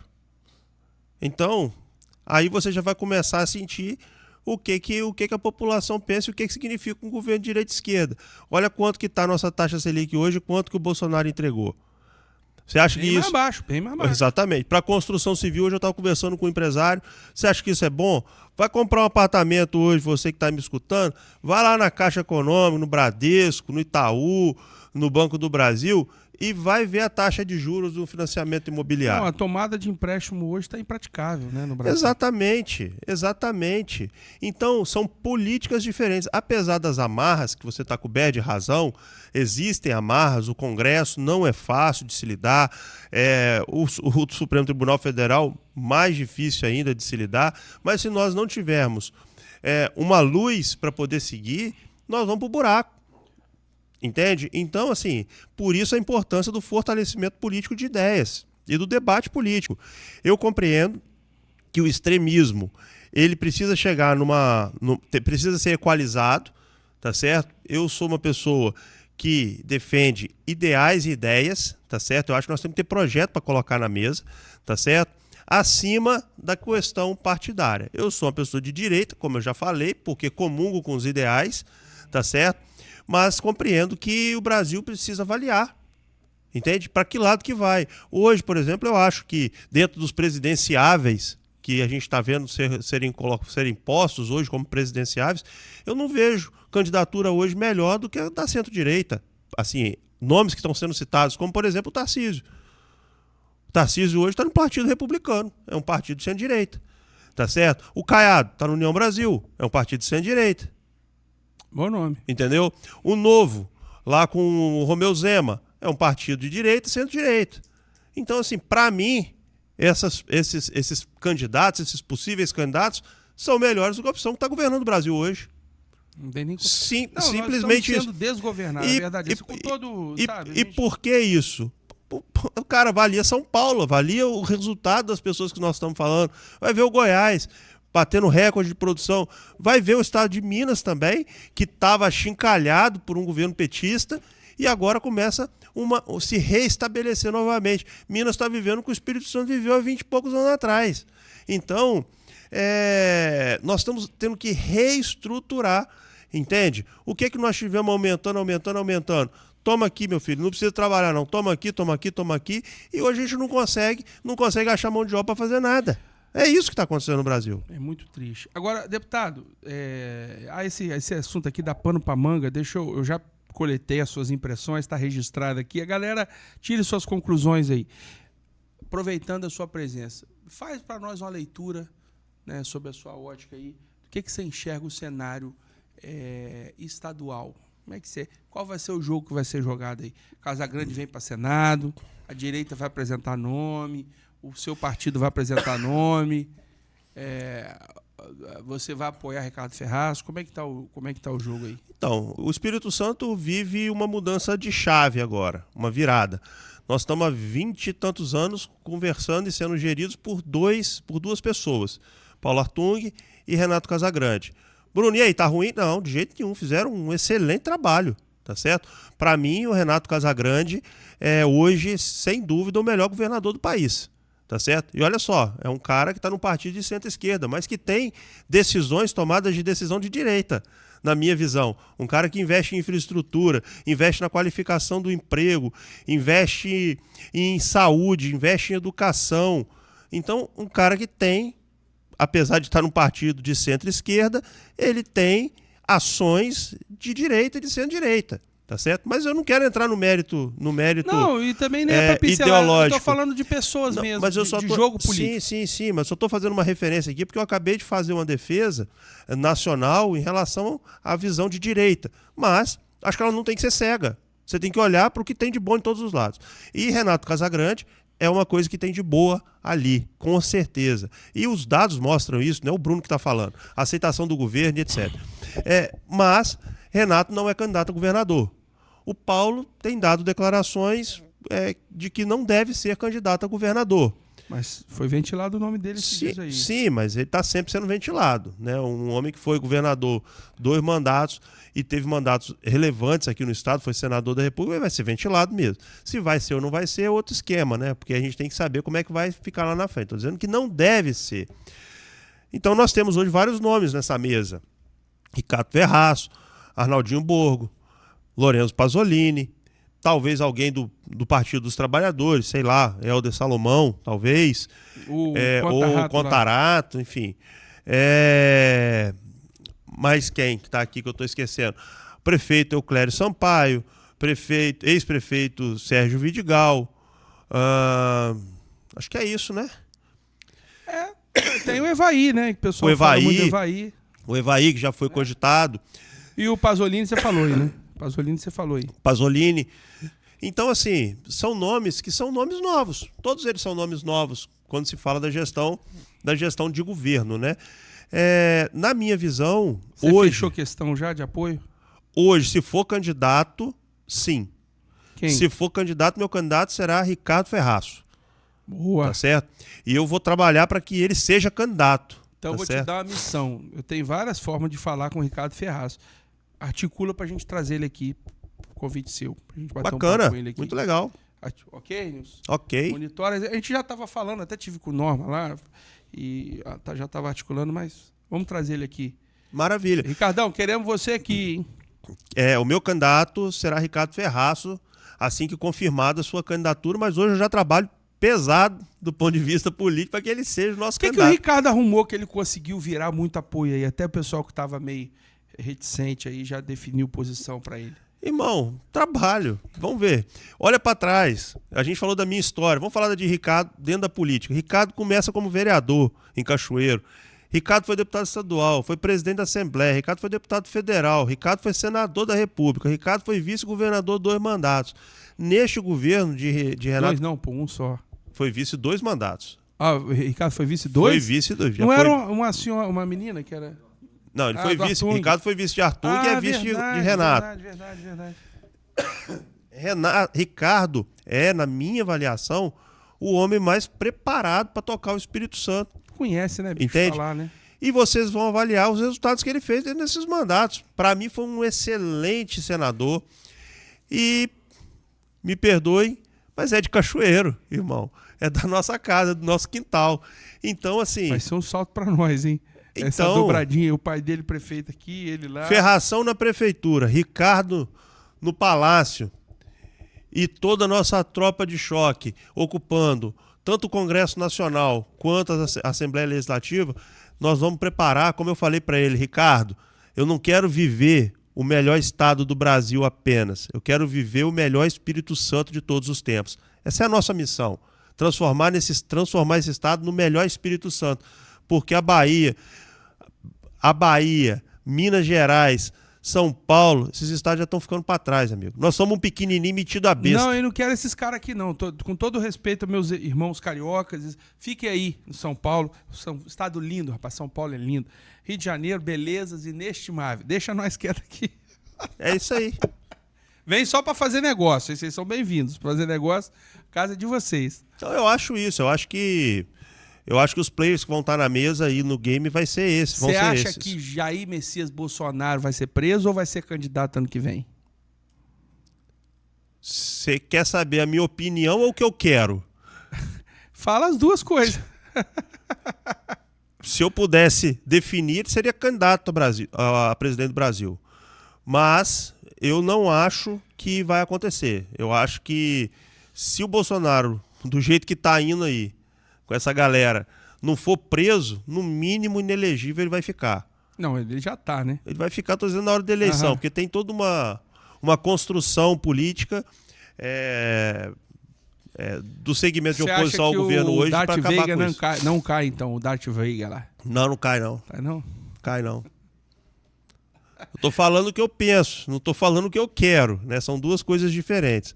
Então, aí você já vai começar a sentir o que a população pensa e o que significa um governo de direita e esquerda. Olha quanto que está a nossa taxa Selic hoje e quanto que o Bolsonaro entregou. Você acha que isso... Bem mais baixo. Exatamente. Para a construção civil, hoje eu estava conversando com um empresário. Você acha que isso é bom? Vai comprar um apartamento hoje, você que está me escutando, vai lá na Caixa Econômica, no Bradesco, no Itaú, no Banco do Brasil e vai ver a taxa de juros do financiamento imobiliário. Não, a tomada de empréstimo hoje está impraticável, né, no Brasil. Exatamente. Então, são políticas diferentes. Apesar das amarras, que você está coberto de razão, existem amarras, o Congresso não é fácil de se lidar, o Supremo Tribunal Federal mais difícil ainda de se lidar, mas se nós não tivermos uma luz para poder seguir, nós vamos para o buraco. Entende? Então, assim, por isso a importância do fortalecimento político de ideias e do debate político. Eu compreendo que o extremismo, ele precisa chegar precisa ser equalizado, tá certo? Eu sou uma pessoa que defende ideais e ideias, tá certo? Eu acho que nós temos que ter projeto para colocar na mesa, tá certo? Acima da questão partidária. Eu sou uma pessoa de direita, como eu já falei, porque comungo com os ideais, tá certo? Mas compreendo que o Brasil precisa avaliar, entende? Para que lado que vai? Hoje, por exemplo, eu acho que dentro dos presidenciáveis que a gente está vendo serem postos hoje como presidenciáveis, eu não vejo candidatura hoje melhor do que a da centro-direita. Assim, nomes que estão sendo citados, como por exemplo o Tarcísio. O Tarcísio hoje está no Partido Republicano, é um partido de centro-direita, tá certo? O Caiado está no União Brasil, é um partido de centro-direita. Bom nome. Entendeu? O Novo, lá com o Romeu Zema, é um partido de direita e centro-direita. Então, assim, para mim, esses candidatos, esses possíveis candidatos, são melhores do que a opção que está governando o Brasil hoje. Não tem nem... Simplesmente nós estamos sendo desgovernados, é verdade. Isso com todo, sabe? E por que isso? O cara avalia São Paulo, avalia o resultado das pessoas que nós estamos falando. Vai ver o Goiás batendo recorde de produção. Vai ver o estado de Minas também, que estava achincalhado por um governo petista e agora começa a se reestabelecer novamente. Minas está vivendo o que o Espírito Santo viveu há 20 e poucos anos atrás. Então, nós estamos tendo que reestruturar, entende? O que nós tivemos aumentando? Toma aqui, meu filho, não precisa trabalhar não. Toma aqui. E hoje a gente não consegue achar mão de obra para fazer nada. É isso que está acontecendo no Brasil. É muito triste. Agora, deputado, esse assunto aqui dá pano para manga. Eu já coletei as suas impressões, está registrado aqui. A galera, tire suas conclusões aí. Aproveitando a sua presença, faz para nós uma leitura, né, sobre a sua ótica aí. Do que você enxerga o cenário estadual Como é que você... Qual vai ser o jogo que vai ser jogado aí? Casagrande vem para Senado, a direita vai apresentar nome, o seu partido vai apresentar nome, você vai apoiar Ricardo Ferraz? Como é que tá o jogo aí? Então, o Espírito Santo vive uma mudança de chave agora, uma virada. Nós estamos há 20 e tantos anos conversando e sendo geridos por duas pessoas, Paulo Artung e Renato Casagrande. Bruno, e aí, tá ruim? Não, de jeito nenhum, fizeram um excelente trabalho, tá certo? Para mim, o Renato Casagrande é hoje, sem dúvida, o melhor governador do país, tá certo? E olha só, é um cara que está no partido de centro-esquerda, mas que tem tomadas de decisão de direita, na minha visão. Um cara que investe em infraestrutura, investe na qualificação do emprego, investe em saúde, investe em educação. Então, um cara que tem, apesar de estar num partido de centro-esquerda, ele tem ações de direita e de centro-direita, tá certo? Mas eu não quero entrar no mérito não, e também nem é para pincelar, ideológico. Eu tô falando de pessoas não, mesmo, mas eu só de jogo político. Sim, mas eu estou fazendo uma referência aqui porque eu acabei de fazer uma defesa nacional em relação à visão de direita. Mas acho que ela não tem que ser cega. Você tem que olhar para o que tem de bom em todos os lados. E Renato Casagrande é uma coisa que tem de boa ali, com certeza. E os dados mostram isso, não é o Bruno que está falando. A aceitação do governo e etc. Mas Renato não é candidato a governador. O Paulo tem dado declarações de que não deve ser candidato a governador. Mas foi ventilado o nome dele esses dias aí. Sim, mas ele está sempre sendo ventilado, né? Um homem que foi governador 2 mandatos e teve mandatos relevantes aqui no estado, foi senador da República, vai ser ventilado mesmo. Se vai ser ou não vai ser é outro esquema, né? Porque a gente tem que saber como é que vai ficar lá na frente. Estou dizendo que não deve ser. Então nós temos hoje vários nomes nessa mesa. Ricardo Ferraz, Arnaldinho Borgo, Lorenzo Pasolini, talvez alguém do Partido dos Trabalhadores, sei lá, Helder Salomão, talvez, ou Contarato, enfim. Mas quem que está aqui que eu estou esquecendo? Prefeito Euclério Sampaio, ex-prefeito Sérgio Vidigal, acho que é isso, né? Tem o Evaí, né? Que o pessoal fala muito do Evaí. O Evaí, que já foi cogitado. E o Pasolini você falou aí, né? Pasolini. Então, assim, são nomes que são nomes novos. Todos eles são nomes novos quando se fala da gestão de governo, né? Na minha visão, Você hoje... fechou questão já de apoio? Hoje, se for candidato, sim. Quem? Se for candidato, meu candidato será Ricardo Ferraz. Boa. Tá certo? E eu vou trabalhar para que ele seja candidato. Então, eu vou te dar uma missão. Eu tenho várias formas de falar com o Ricardo Ferraz. Articula pra gente trazer ele aqui, convite seu, pra gente bater bacana, um papo com ele aqui. Muito legal. Ok, Nilson? Ok. Monitora, a gente já tava falando, até tive com o Norma lá, e já tava articulando, mas vamos trazer ele aqui. Maravilha. Ricardão, queremos você aqui, hein? O meu candidato será Ricardo Ferraz, assim que confirmada a sua candidatura, mas hoje eu já trabalho pesado do ponto de vista político para que ele seja o nosso candidato. O que o Ricardo arrumou que ele conseguiu virar muito apoio aí? Até o pessoal que estava meio reticente aí já definiu posição para ele. Irmão, trabalho. Vamos ver. Olha para trás. A gente falou da minha história. Vamos falar de Ricardo dentro da política. Ricardo começa como vereador em Cachoeiro. Ricardo foi deputado estadual, foi presidente da Assembleia. Ricardo foi deputado federal. Ricardo foi senador da República. Ricardo foi vice-governador 2 mandatos. Neste governo de Renato... 2 não, pô, 1 só. Foi vice 2 mandatos. Ah, o Ricardo foi vice 2? Foi vice 2. Não era uma senhora, uma menina que era... Não, ele foi vice. Artung. Ricardo foi vice de Artung e é vice de Renato. Verdade. Ricardo é, na minha avaliação, o homem mais preparado para tocar o Espírito Santo. Conhece, né? Entende? Falar, né? E vocês vão avaliar os resultados que ele fez dentro desses mandatos. Para mim foi um excelente senador. E me perdoem, mas é de Cachoeiro, irmão. É da nossa casa, do nosso quintal. Então, assim... Vai ser um salto para nós, hein? Essa dobradinha, o pai dele prefeito aqui, ele lá... Ferração na prefeitura, Ricardo no palácio e toda a nossa tropa de choque ocupando tanto o Congresso Nacional quanto a Assembleia Legislativa, nós vamos preparar, como eu falei para ele, Ricardo, eu não quero viver o melhor estado do Brasil apenas, eu quero viver o melhor Espírito Santo de todos os tempos. Essa é a nossa missão, transformar esse estado no melhor Espírito Santo, porque a Bahia, Minas Gerais, São Paulo, esses estados já estão ficando para trás, amigo. Nós somos um pequenininho metido a besta. Não, eu não quero esses caras aqui, não. Com todo respeito aos meus irmãos cariocas, fiquem aí no São Paulo. Estado lindo, rapaz. São Paulo é lindo. Rio de Janeiro, belezas inestimáveis. Deixa nós quietos aqui. É isso aí. Vem só para fazer negócio. Vocês são bem-vindos. Fazer negócio, casa é de vocês. Então eu acho isso. Eu acho que os players que vão estar na mesa aí no game vai ser esse. Você acha que Jair Messias Bolsonaro vai ser preso ou vai ser candidato ano que vem? Você quer saber a minha opinião ou o que eu quero? Fala as duas coisas. Se eu pudesse definir, seria candidato a presidente do Brasil. Mas eu não acho que vai acontecer. Eu acho que se o Bolsonaro, do jeito que está indo aí, com essa galera, não for preso, no mínimo inelegível ele vai ficar. Não, ele já tá, né? Ele vai ficar, tô dizendo, na hora da eleição, porque tem toda uma construção política do segmento de oposição ao governo hoje para acabar Veiga com isso. Não cai, então, o Darth Vader lá. Não cai, não. Cai, não? Cai, não. Eu tô falando o que eu penso, não tô falando o que eu quero, né? São duas coisas diferentes.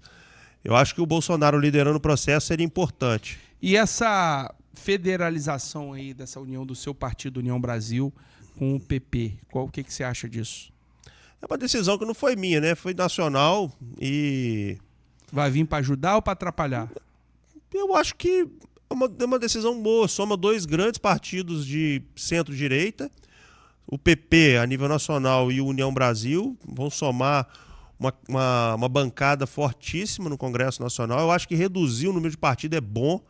Eu acho que o Bolsonaro liderando o processo seria importante. E essa federalização aí dessa união do seu partido, União Brasil, com o PP, o que você acha disso? É uma decisão que não foi minha, né? Foi nacional e... Vai vir para ajudar ou para atrapalhar? Eu acho que é uma decisão boa. Soma dois grandes partidos de centro-direita. O PP, a nível nacional, e o União Brasil vão somar uma bancada fortíssima no Congresso Nacional. Eu acho que reduzir o número de partidos é bom.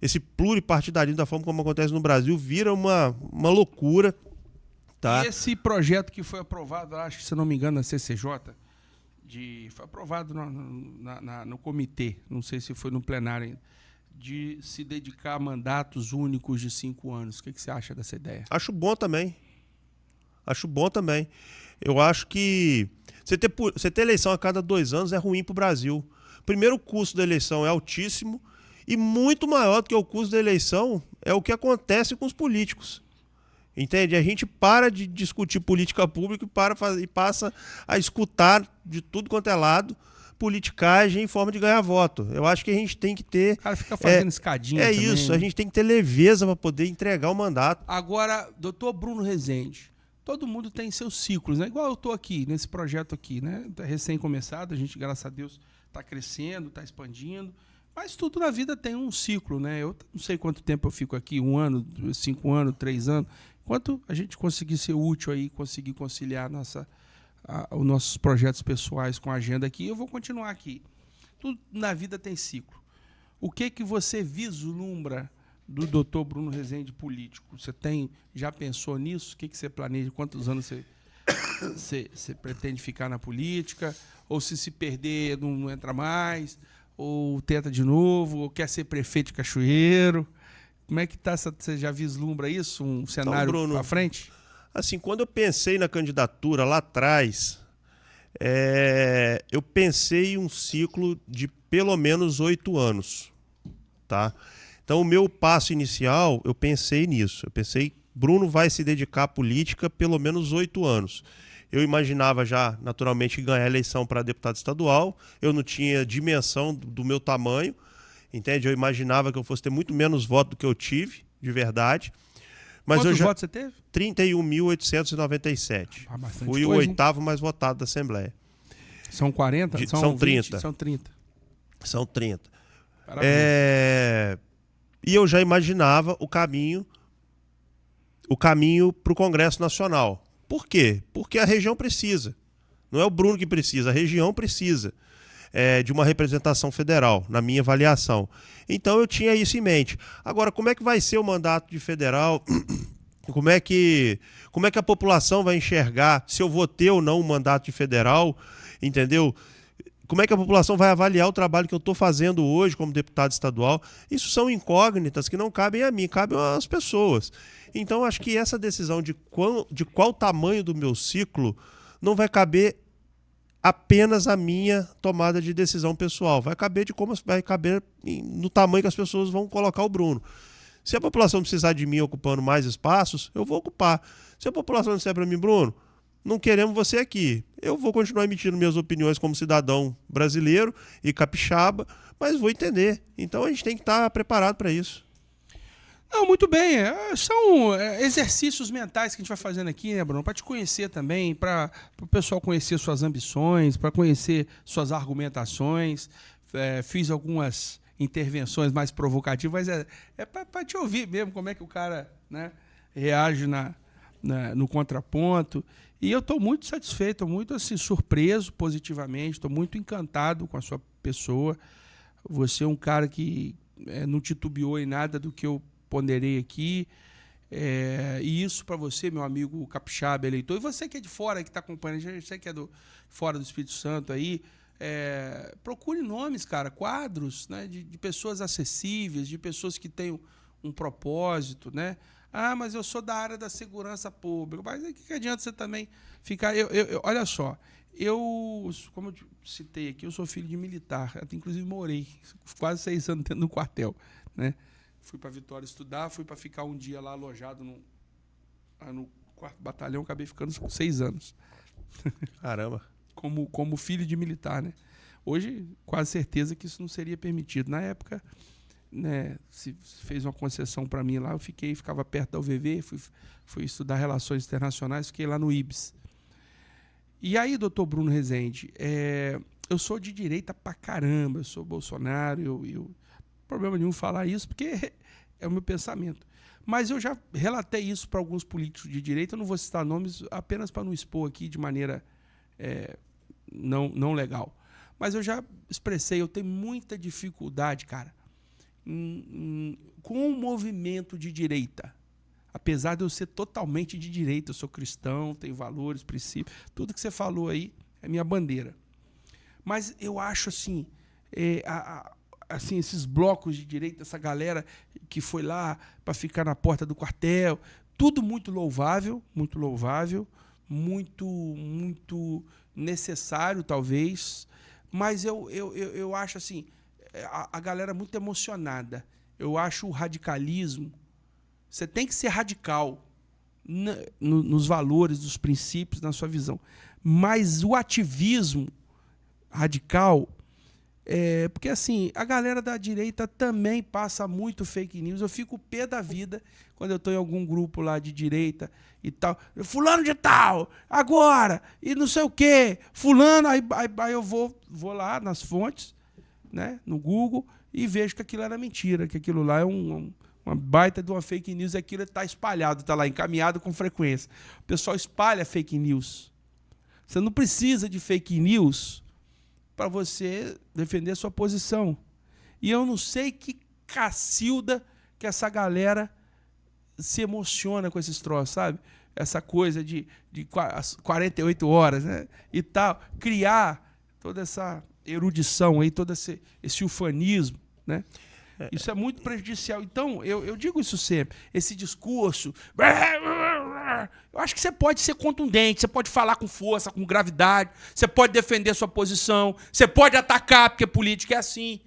Esse pluripartidarismo, da forma como acontece no Brasil, vira uma loucura. Tá? E esse projeto que foi aprovado, acho que, se não me engano, na CCJ, foi aprovado no comitê, não sei se foi no plenário ainda, de se dedicar a mandatos únicos de 5 anos. O que você acha dessa ideia? Acho bom também. Eu acho que você ter eleição a cada 2 anos é ruim para o Brasil. Primeiro, o custo da eleição é altíssimo e muito maior do que o custo da eleição é o que acontece com os políticos. Entende? A gente para de discutir política pública e passa a escutar de tudo quanto é lado politicagem em forma de ganhar voto. Eu acho que a gente tem que ter... O cara fica fazendo escadinha também, isso, né? A gente tem que ter leveza para poder entregar o mandato. Agora, doutor Bruno Rezende, todo mundo tem seus ciclos, né? Igual eu estou aqui, nesse projeto aqui, né? Tá recém-começado, a gente, graças a Deus, está crescendo, está expandindo, mas tudo na vida tem um ciclo, né? Eu não sei quanto tempo eu fico aqui, 1 ano, 5 anos, 3 anos, enquanto a gente conseguir ser útil aí, conseguir conciliar os nossos projetos pessoais com a agenda aqui, eu vou continuar aqui. Tudo na vida tem ciclo. O que você vislumbra do doutor Bruno Rezende político? Você já pensou nisso? O que você planeja? Quantos anos você pretende ficar na política? Ou se perder, não entra mais? Ou tenta de novo? Ou quer ser prefeito de Cachoeiro? Como é que tá? Você já vislumbra isso? Um cenário então, para frente? Assim, quando eu pensei na candidatura lá atrás, eu pensei em um ciclo de pelo menos 8 anos. Tá? Então, o meu passo inicial, eu pensei nisso. Eu pensei, Bruno vai se dedicar à política pelo menos 8 anos. Eu imaginava já, naturalmente, ganhar a eleição para deputado estadual. Eu não tinha dimensão do meu tamanho, entende? Eu imaginava que eu fosse ter muito menos votos do que eu tive, de verdade. Mas quantos votos você teve? 31.897. Fui o 8º mais votado da Assembleia. São 40? São 30. São 30. São 30. Parabéns. E eu já imaginava o caminho para o Congresso Nacional. Por quê? Porque a região precisa. Não é o Bruno que precisa, a região precisa de uma representação federal, na minha avaliação. Então eu tinha isso em mente. Agora, como é que vai ser o mandato de federal? Como é que a população vai enxergar se eu vou ter ou não um mandato de federal? Entendeu? Como é que a população vai avaliar o trabalho que eu estou fazendo hoje como deputado estadual? Isso são incógnitas que não cabem a mim, cabem às pessoas. Então, acho que essa decisão de qual tamanho do meu ciclo não vai caber apenas a minha tomada de decisão pessoal. Vai caber no tamanho que as pessoas vão colocar o Bruno. Se a população precisar de mim ocupando mais espaços, eu vou ocupar. Se a população disser para mim, Bruno, não queremos você aqui. Eu vou continuar emitindo minhas opiniões como cidadão brasileiro e capixaba, mas vou entender. Então a gente tem que estar preparado para isso. Não, muito bem. São exercícios mentais que a gente vai fazendo aqui, né, Bruno? Para te conhecer também, para o pessoal conhecer suas ambições, para conhecer suas argumentações. Fiz algumas intervenções mais provocativas, mas para te ouvir mesmo como é que o cara, né, reage no contraponto. E eu estou muito satisfeito, estou muito assim, surpreso positivamente, estou muito encantado com a sua pessoa. Você é um cara que não titubeou em nada do que eu ponderei aqui. E isso para você, meu amigo capixaba, eleitor, e você que é de fora, que está acompanhando, você que é fora do Espírito Santo aí, procure nomes, cara, quadros, né, de pessoas acessíveis, de pessoas que tenham um propósito, né? Ah, mas eu sou da área da segurança pública. Mas o que adianta você também ficar... olha só, como eu citei aqui, eu sou filho de militar. Eu, inclusive, morei quase 6 anos dentro do quartel, né? Fui para Vitória estudar, fui para ficar um dia lá alojado no 4º batalhão, acabei ficando 6 anos. Caramba. Como filho de militar, né? Hoje, quase certeza que isso não seria permitido. Na época, né, se fez uma concessão para mim lá, eu ficava perto da UVV, fui estudar Relações Internacionais, fiquei lá no IBS. E aí, doutor Bruno Rezende, eu sou de direita pra caramba, eu sou Bolsonaro, eu problema nenhum falar isso, porque é o meu pensamento. Mas eu já relatei isso para alguns políticos de direita, eu não vou citar nomes apenas para não expor aqui de maneira não legal. Mas eu já expressei, eu tenho muita dificuldade, cara, com o movimento de direita. Apesar de eu ser totalmente de direita, eu sou cristão, tenho valores, princípios, tudo que você falou aí é minha bandeira. Mas eu acho assim, assim, esses blocos de direita, essa galera que foi lá para ficar na porta do quartel, tudo muito louvável, muito necessário, talvez, mas eu acho assim, a galera muito emocionada. Eu acho o radicalismo, você tem que ser radical nos valores, nos princípios, na sua visão, mas o ativismo radical, porque assim, a galera da direita também passa muito fake news. Eu fico pé da vida quando eu estou em algum grupo lá de direita e tal. Fulano de tal, agora, e não sei o quê. Fulano, aí eu vou lá nas fontes, né, no Google, e vejo que aquilo era mentira, que aquilo lá é uma baita de uma fake news, e aquilo está espalhado, está lá encaminhado com frequência. O pessoal espalha fake news. Você não precisa de fake news para você defender sua posição. E eu não sei que cacilda que essa galera se emociona com esses troços, sabe? Essa coisa de 48 horas, né? E tal. Criar toda essa erudição aí, todo esse ufanismo, né? Isso é muito prejudicial. Então, eu digo isso sempre. Esse discurso... Eu acho que você pode ser contundente, você pode falar com força, com gravidade, você pode defender sua posição, você pode atacar, porque política é assim,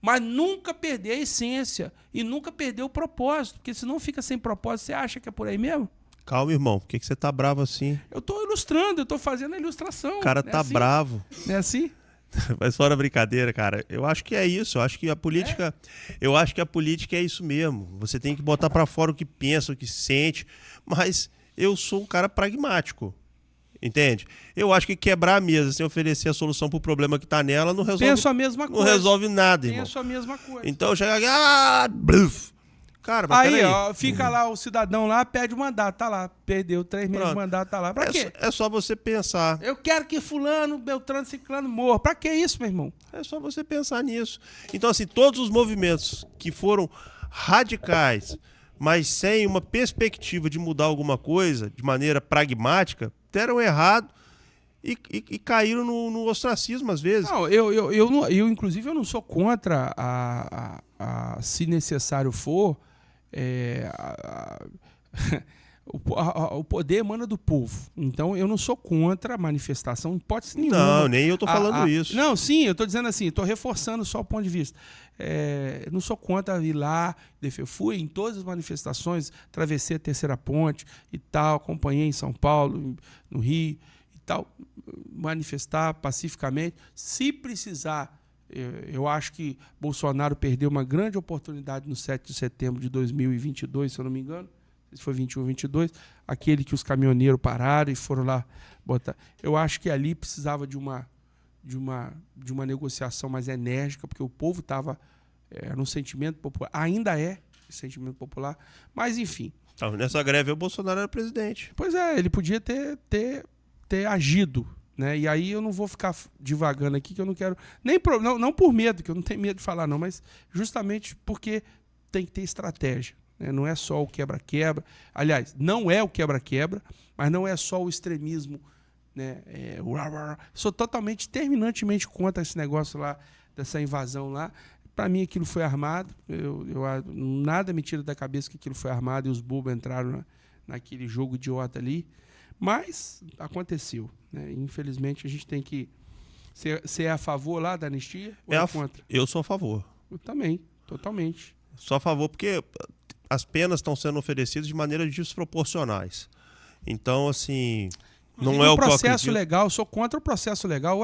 mas nunca perder a essência e nunca perder o propósito, porque senão fica sem propósito. Você acha que é por aí mesmo? Calma, irmão. Por que você tá bravo assim? Eu estou ilustrando, eu estou fazendo a ilustração. O cara tá assim? bravo. Não é assim? Mas fora brincadeira, cara, eu acho que é isso. Eu acho que a política, é isso mesmo. Você tem que botar pra fora o que pensa, o que sente. Mas eu sou um cara pragmático, entende? Eu acho que quebrar a mesa sem oferecer a solução pro problema que tá nela não resolve. Penso a mesma coisa. Não resolve nada, irmão. Penso a mesma coisa. Então chega, bluf. Cara, mas aí, ó, fica lá o cidadão lá, pede o mandato, tá lá. Perdeu 3 meses de mandato, tá lá. Pra quê? É só você pensar. Eu quero que fulano, Beltrano, Ciclano morra. Pra que isso, meu irmão? É só você pensar nisso. Então, assim, todos os movimentos que foram radicais, mas sem uma perspectiva de mudar alguma coisa de maneira pragmática, deram errado e caíram no ostracismo às vezes. Não, eu inclusive, eu não sou contra se necessário for, o poder emana do povo. Então, eu não sou contra a manifestação, em hipótese nenhuma. Não, nem eu tô falando isso. Não, sim, eu tô dizendo assim, tô reforçando só o ponto de vista. Eu não sou contra ir lá, eu fui em todas as manifestações, atravessei a Terceira Ponte e tal, acompanhei em São Paulo, no Rio e tal, manifestar pacificamente. Se precisar, eu acho que Bolsonaro perdeu uma grande oportunidade no 7 de setembro de 2022, se eu não me engano. Se foi 21 ou 22, aquele que os caminhoneiros pararam e foram lá botar. Eu acho que ali precisava de uma negociação mais enérgica, porque o povo estava no sentimento popular, ainda é sentimento popular, mas enfim. Nessa greve o Bolsonaro era presidente. Pois é, ele podia ter agido, né? E aí eu não vou ficar divagando aqui, que eu não quero, não por medo, que eu não tenho medo de falar não, mas justamente porque tem que ter estratégia. Não é só o quebra-quebra. Aliás, não é o quebra-quebra, mas não é só o extremismo. Né? Sou terminantemente contra esse negócio lá, dessa invasão lá. Para mim, aquilo foi armado. Nada me tira da cabeça que aquilo foi armado e os bobos entraram naquele jogo idiota ali. Mas aconteceu. Né? Infelizmente, a gente tem que... Você é a favor lá da anistia ou é contra? Eu sou a favor. Eu também, totalmente. Sou a favor porque as penas estão sendo oferecidas de maneiras desproporcionais. Então, assim, não é o processo legal, eu sou contra o processo legal.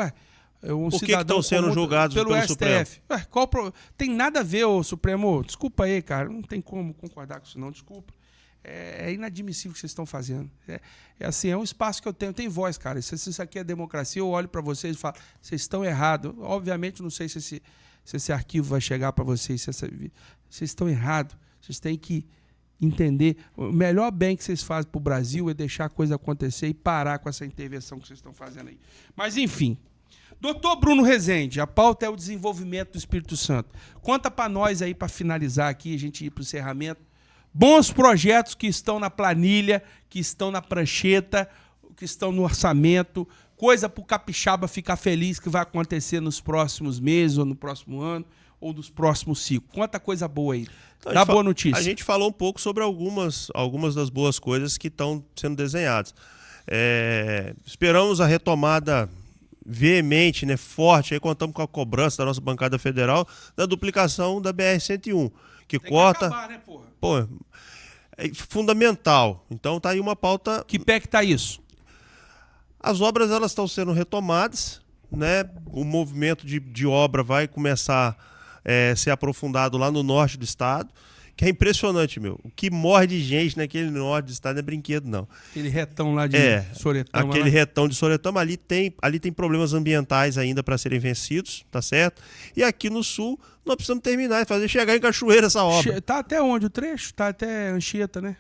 Por que estão sendo julgados pelo STF? Supremo? Tem nada a ver, o Supremo. Desculpa aí, cara. Não tem como concordar com isso, não. Desculpa. É inadmissível o que vocês estão fazendo. É um espaço que eu tenho. Tem voz, cara. Se isso aqui é democracia, eu olho para vocês e falo, vocês estão errados. Obviamente, não sei se esse arquivo vai chegar para vocês. Vocês estão errados. Vocês têm que entender. O melhor bem que vocês fazem para o Brasil é deixar a coisa acontecer e parar com essa intervenção que vocês estão fazendo aí. Mas, enfim. Doutor Bruno Rezende, a pauta é o desenvolvimento do Espírito Santo. Conta para nós aí, para finalizar aqui, a gente ir para o encerramento. Bons projetos que estão na planilha, que estão na prancheta, que estão no orçamento. Coisa para o capixaba ficar feliz que vai acontecer nos próximos meses, ou no próximo ano, ou nos próximos ciclos. Quanta coisa boa aí. Então, dá boa notícia. A gente falou um pouco sobre algumas das boas coisas que estão sendo desenhadas. Esperamos a retomada veemente, né, forte. Aí contamos com a cobrança da nossa bancada federal da duplicação da BR-101, que corta... Tem que acabar, né, porra? Pô, é fundamental. Então tá aí uma pauta... Que pé que tá isso? As obras elas estão sendo retomadas, né? O movimento de obra vai começar a ser aprofundado lá no norte do estado, que é impressionante, meu. O que morre de gente naquele norte do estado não é brinquedo, não. Aquele retão lá de Soretama. Aquele retão de Soretama, ali tem problemas ambientais ainda para serem vencidos, tá certo? E aqui no sul, nós precisamos terminar, fazer chegar em Cachoeira essa obra. Tá até onde o trecho? Tá até Anchieta, né?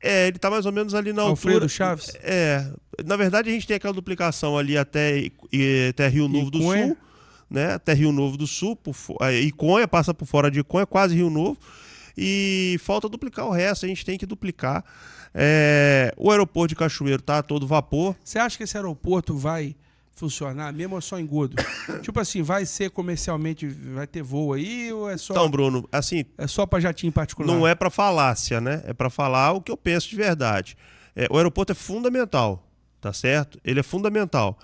Ele tá mais ou menos ali na Alfredo altura. Chaves? Na verdade, a gente tem aquela duplicação ali até Rio Novo do Sul, né? Até Rio Novo do Sul, Iconha, passa por fora de Iconha, quase Rio Novo. E falta duplicar o resto, a gente tem que duplicar. O aeroporto de Cachoeiro tá a todo vapor. Você acha que esse aeroporto vai funcionar mesmo ou só engodo? Tipo assim, vai ser comercialmente, vai ter voo aí ou é só... Então, Bruno, assim... É só para jatinho particular? Não é para falácia, né? É para falar o que eu penso de verdade. O aeroporto é fundamental, tá certo? Ele é fundamental.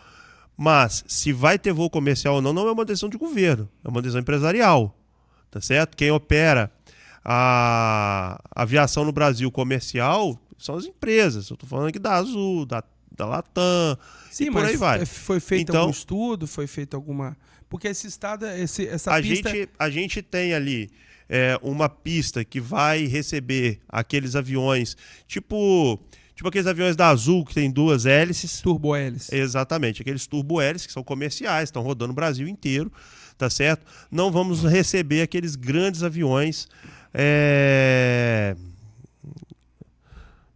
Mas se vai ter voo comercial ou não, não é uma decisão de governo, é uma decisão empresarial, tá certo? Quem opera a aviação no Brasil comercial são as empresas. Eu tô falando aqui da Azul, da Latam, sim, e por aí vai. Foi feito algum estudo, foi feito alguma... Porque esse estado, essa pista... A gente tem ali uma pista que vai receber aqueles aviões, tipo aqueles aviões da Azul que tem 2 hélices. Turbo-hélices. Exatamente, aqueles turbo-hélices que são comerciais, estão rodando o Brasil inteiro, tá certo? Não vamos receber aqueles grandes aviões...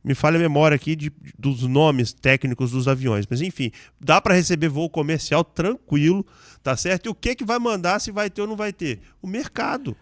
Me falha a memória aqui dos nomes técnicos dos aviões, mas enfim, dá para receber voo comercial tranquilo, tá certo? E o que vai mandar, se vai ter ou não vai ter? O mercado.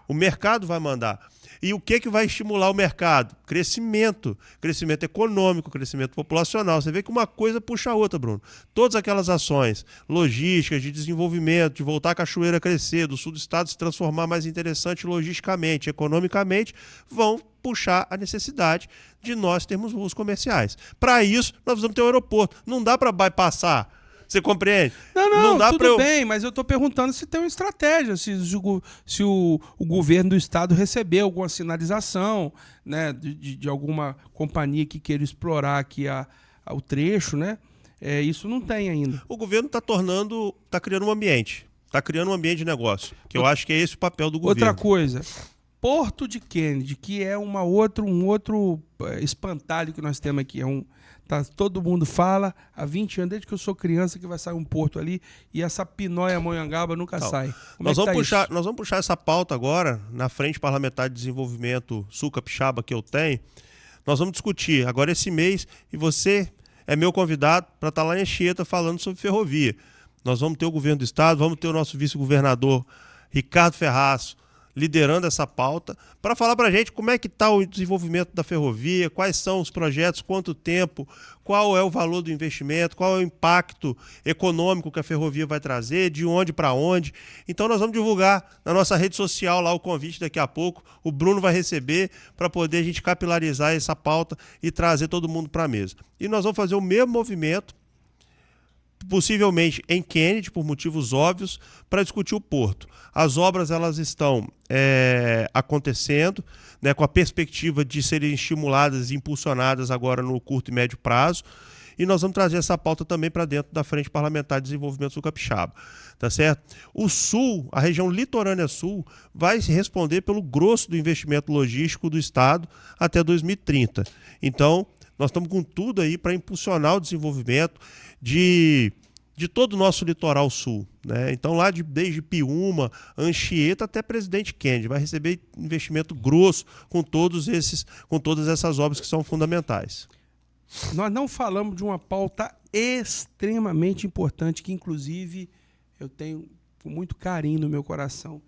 O mercado vai mandar. E o que vai estimular o mercado? Crescimento. Crescimento econômico, crescimento populacional. Você vê que uma coisa puxa a outra, Bruno. Todas aquelas ações logísticas, de desenvolvimento, de voltar a cachoeira a crescer, do sul do estado se transformar mais interessante logisticamente, economicamente, vão puxar a necessidade de nós termos voos comerciais. Para isso, nós precisamos ter um aeroporto. Não dá para bypassar. Você compreende? Não dá tudo pra bem, mas eu estou perguntando se tem uma estratégia, se o governo do estado recebeu alguma sinalização, né, de alguma companhia que queira explorar aqui o trecho, né? Isso não tem ainda. O governo está criando um ambiente. Está criando um ambiente de negócio, que eu acho que é esse o papel do governo. Outra coisa, Porto de Kennedy, que é um outro espantalho que nós temos aqui, todo mundo fala há 20 anos, desde que eu sou criança, que vai sair um porto ali, e essa pinóia monhangaba nunca sai. Nós vamos puxar essa pauta agora, na Frente Parlamentar de Desenvolvimento Sul-Capixaba que eu tenho. Nós vamos discutir agora esse mês, e você é meu convidado para estar lá em Anchieta falando sobre ferrovia. Nós vamos ter o governo do estado, vamos ter o nosso vice-governador Ricardo Ferraz liderando essa pauta, para falar para a gente como é que está o desenvolvimento da ferrovia, quais são os projetos, quanto tempo, qual é o valor do investimento, qual é o impacto econômico que a ferrovia vai trazer, de onde para onde. Então nós vamos divulgar na nossa rede social lá o convite daqui a pouco, o Bruno vai receber para poder a gente capilarizar essa pauta e trazer todo mundo para a mesa. E nós vamos fazer o mesmo movimento, possivelmente em Kennedy, por motivos óbvios, para discutir o porto. As obras elas estão acontecendo, né, com a perspectiva de serem estimuladas e impulsionadas agora no curto e médio prazo, e nós vamos trazer essa pauta também para dentro da Frente Parlamentar de Desenvolvimento Sul-Capixaba, tá certo? O Sul, a região litorânea sul, vai responder pelo grosso do investimento logístico do Estado até 2030. Então, nós estamos com tudo aí para impulsionar o desenvolvimento de todo o nosso litoral sul, né? Então, lá desde Piúma, Anchieta até Presidente Kennedy, vai receber investimento grosso com todas essas obras que são fundamentais. Nós não falamos de uma pauta extremamente importante, que inclusive eu tenho com muito carinho no meu coração,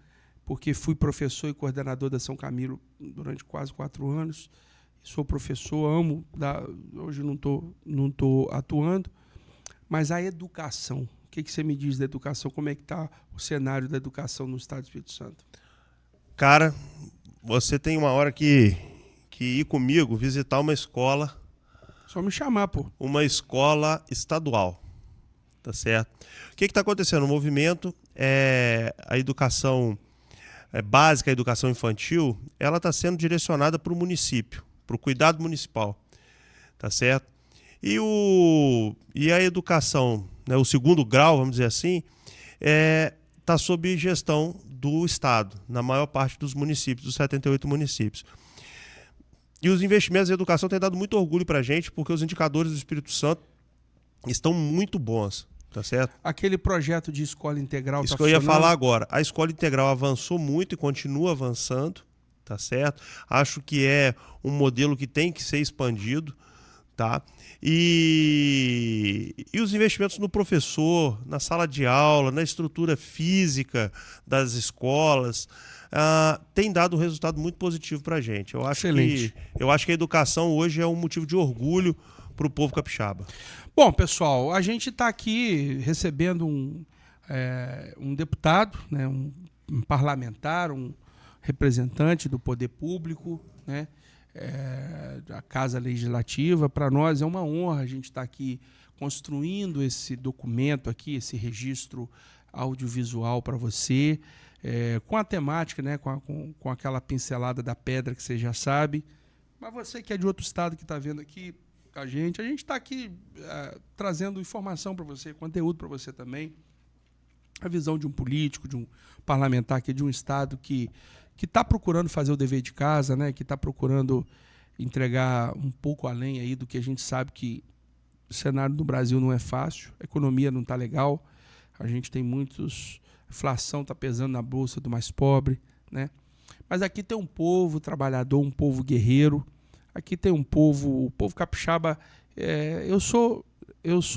porque fui professor e coordenador da São Camilo durante quase 4 anos. Sou professor, amo, hoje não tô atuando, mas a educação, o que você me diz da educação? Como é que está o cenário da educação no estado do Espírito Santo? Cara, você tem uma hora que ir comigo visitar uma escola. Só me chamar, pô. Uma escola estadual, tá certo? O que está acontecendo? O movimento, a educação básica, a educação infantil, ela está sendo direcionada para o município, para o cuidado municipal, tá certo? E a educação, né, o segundo grau, vamos dizer assim, está sob gestão do Estado, na maior parte dos municípios, dos 78 municípios. E os investimentos em educação têm dado muito orgulho para a gente, porque os indicadores do Espírito Santo estão muito bons, tá certo? Aquele projeto de escola integral Isso que eu ia falar agora. A escola integral avançou muito e continua avançando, tá certo? Acho que é um modelo que tem que ser expandido, tá? E os investimentos no professor, na sala de aula, na estrutura física das escolas, tem dado um resultado muito positivo para a gente. Eu acho que a educação hoje é um motivo de orgulho para o povo capixaba. Bom, pessoal, a gente está aqui recebendo um deputado, né, um parlamentar, um representante do poder público, né, da Casa Legislativa. Para nós é uma honra a gente estar aqui construindo esse documento aqui, esse registro audiovisual para você, com a temática, né, com aquela pincelada da pedra que você já sabe. Mas você que é de outro estado que está vendo aqui a gente está aqui trazendo informação para você, conteúdo para você também. A visão de um político, de um parlamentar aqui de um estado que está procurando fazer o dever de casa, né, que está procurando entregar um pouco além aí do que a gente sabe que o cenário do Brasil não é fácil, a economia não está legal, a gente tem muitos... A inflação está pesando na bolsa do mais pobre, né? Mas aqui tem um povo trabalhador, um povo guerreiro. Aqui tem o povo capixaba. Eu sou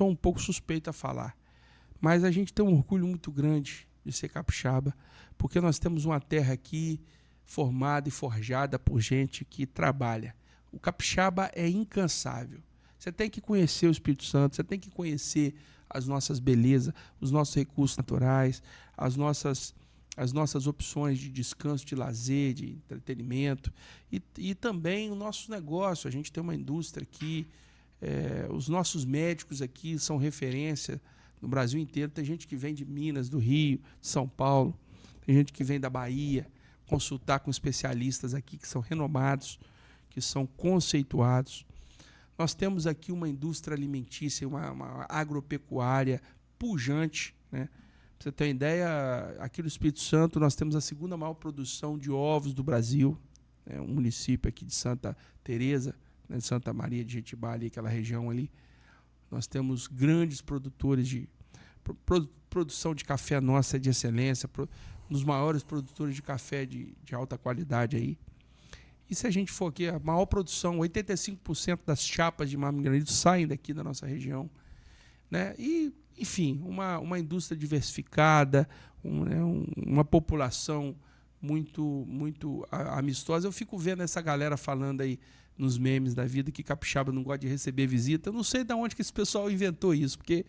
um pouco suspeito a falar, mas a gente tem um orgulho muito grande de ser capixaba, porque nós temos uma terra aqui, formada e forjada por gente que trabalha. O capixaba é incansável. Você tem que conhecer o Espírito Santo, você tem que conhecer as nossas belezas, os nossos recursos naturais, as nossas opções de descanso, de lazer, de entretenimento e também o nosso negócio. A gente tem uma indústria aqui, os nossos médicos aqui são referência no Brasil inteiro. Tem gente que vem de Minas, do Rio, de São Paulo, tem gente que vem da Bahia, consultar com especialistas aqui que são renomados, que são conceituados. Nós temos aqui uma indústria alimentícia, uma agropecuária pujante, né? Pra você ter uma ideia, aqui no Espírito Santo nós temos a segunda maior produção de ovos do Brasil, né? Um município aqui de Santa Teresa, né? Santa Maria de Jetibá, ali, aquela região ali. Nós temos grandes produtores de produção de café nossa de excelência, um dos maiores produtores de café de alta qualidade aí. E se a gente for aqui, a maior produção, 85% das chapas de mármore granito saem daqui da nossa região, né? E, enfim, uma indústria diversificada, uma população muito amistosa. Eu fico vendo essa galera falando aí nos memes da vida que capixaba não gosta de receber visita. Eu não sei de onde que esse pessoal inventou isso, porque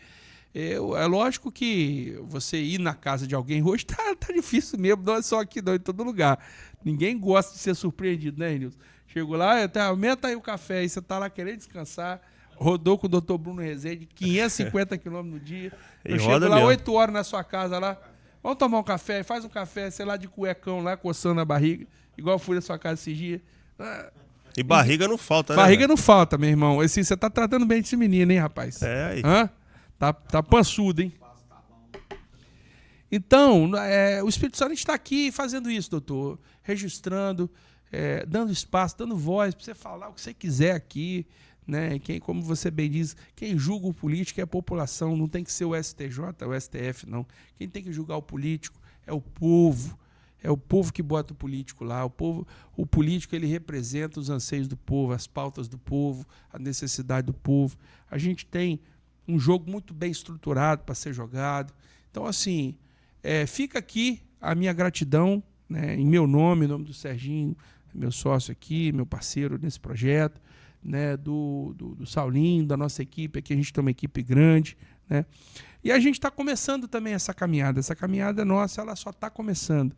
é lógico que você ir na casa de alguém hoje tá difícil mesmo, não é só aqui não, em todo lugar. Ninguém gosta de ser surpreendido, né, Nilson? Chegou lá, aumenta aí o café, aí você tá lá querendo descansar, rodou com o Dr. Bruno Rezende, 550 km no dia. Eu chego lá mesmo. 8 horas na sua casa lá, vamos tomar um café, faz um café, sei lá, de cuecão lá, coçando a barriga, igual eu fui na sua casa esses dias. E barriga não falta, né? Barriga não falta, meu irmão. Você tá tratando bem desse menino, hein, rapaz? É aí. Hã? Tá pançudo, hein? Então, o Espírito Santo está aqui fazendo isso, doutor. Registrando, dando espaço, dando voz para você falar o que você quiser aqui, né? Como você bem diz, quem julga o político é a população, não tem que ser o STJ, o STF, não. Quem tem que julgar o político é o povo. É o povo que bota o político lá. O político, ele representa os anseios do povo, as pautas do povo, a necessidade do povo. A gente tem um jogo muito bem estruturado para ser jogado. Então, assim, fica aqui a minha gratidão, né, em meu nome, em nome do Serginho, meu sócio aqui, meu parceiro nesse projeto, né, do Saulinho, da nossa equipe. Aqui a gente tem uma equipe grande, né? E a gente está começando também essa caminhada. Essa caminhada nossa, ela só está começando.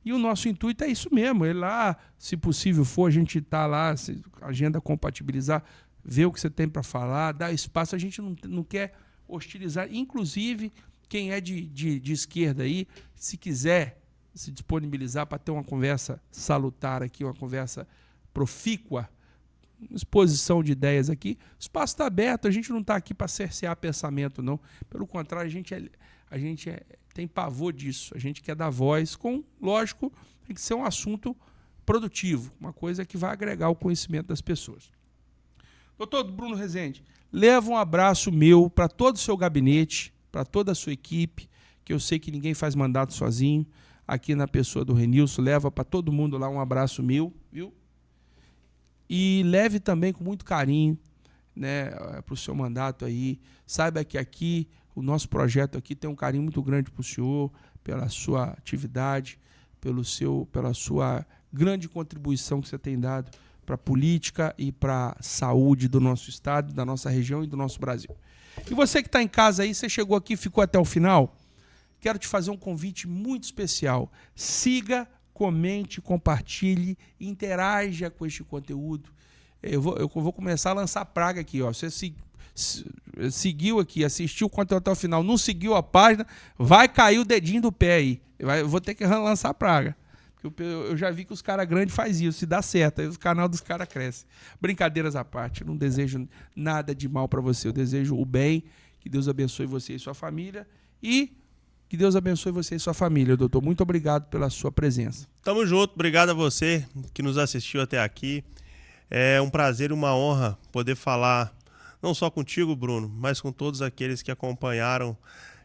E o nosso intuito é isso mesmo. É lá, se possível for, a gente está lá, se a agenda compatibilizar, ver o que você tem para falar, dar espaço. A gente não quer hostilizar. Inclusive, quem é de esquerda aí, se quiser se disponibilizar para ter uma conversa salutar aqui, uma conversa profícua, exposição de ideias aqui, o espaço está aberto. A gente não está aqui para cercear pensamento, não. Pelo contrário, a gente tem pavor disso. A gente quer dar voz lógico, tem que ser um assunto produtivo, uma coisa que vai agregar o conhecimento das pessoas. Doutor Bruno Rezende, leva um abraço meu para todo o seu gabinete, para toda a sua equipe, que eu sei que ninguém faz mandato sozinho. Aqui na pessoa do Renilson, leva para todo mundo lá um abraço meu, viu? E leve também com muito carinho, né, para o seu mandato aí. Saiba que aqui, o nosso projeto aqui tem um carinho muito grande para o senhor, pela sua atividade, pela sua grande contribuição que você tem dado para a política e para a saúde do nosso estado, da nossa região e do nosso Brasil. E você que está em casa aí, você chegou aqui e ficou até o final, quero te fazer um convite muito especial. Siga, comente, compartilhe, interaja com este conteúdo. Eu vou começar a lançar praga aqui, ó. Você seguiu aqui, assistiu o conteúdo até o final, não seguiu a página, vai cair o dedinho do pé aí. Eu vou ter que lançar praga. Eu já vi que os caras grandes fazem isso, se dá certo, aí o canal dos caras cresce. Brincadeiras à parte, eu não desejo nada de mal para você, eu desejo o bem, que Deus abençoe você e sua família, e que Deus abençoe você e sua família, doutor. Muito obrigado pela sua presença. Tamo junto, obrigado a você que nos assistiu até aqui. É um prazer e uma honra poder falar, não só contigo, Bruno, mas com todos aqueles que acompanharam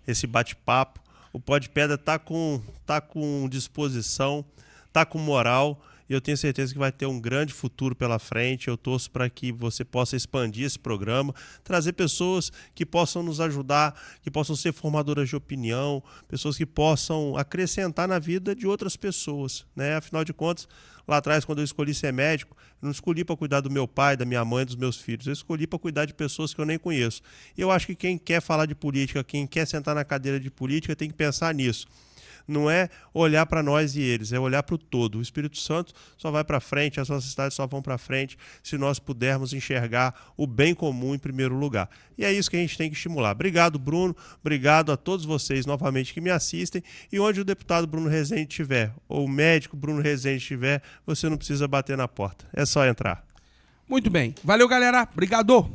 esse bate-papo. O Pó de Pedra tá com disposição, tá com moral, e eu tenho certeza que vai ter um grande futuro pela frente. Eu torço para que você possa expandir esse programa, trazer pessoas que possam nos ajudar, que possam ser formadoras de opinião, pessoas que possam acrescentar na vida de outras pessoas, né? Afinal de contas, lá atrás, quando eu escolhi ser médico, eu não escolhi para cuidar do meu pai, da minha mãe, dos meus filhos. Eu escolhi para cuidar de pessoas que eu nem conheço. E eu acho que quem quer falar de política, quem quer sentar na cadeira de política, tem que pensar nisso. Não é olhar para nós e eles, é olhar para o todo. O Espírito Santo só vai para frente, as nossas cidades só vão para frente se nós pudermos enxergar o bem comum em primeiro lugar. E é isso que a gente tem que estimular. Obrigado, Bruno. Obrigado a todos vocês novamente que me assistem. E onde o deputado Bruno Rezende estiver, ou o médico Bruno Rezende estiver, você não precisa bater na porta. É só entrar. Muito bem. Valeu, galera. Obrigado.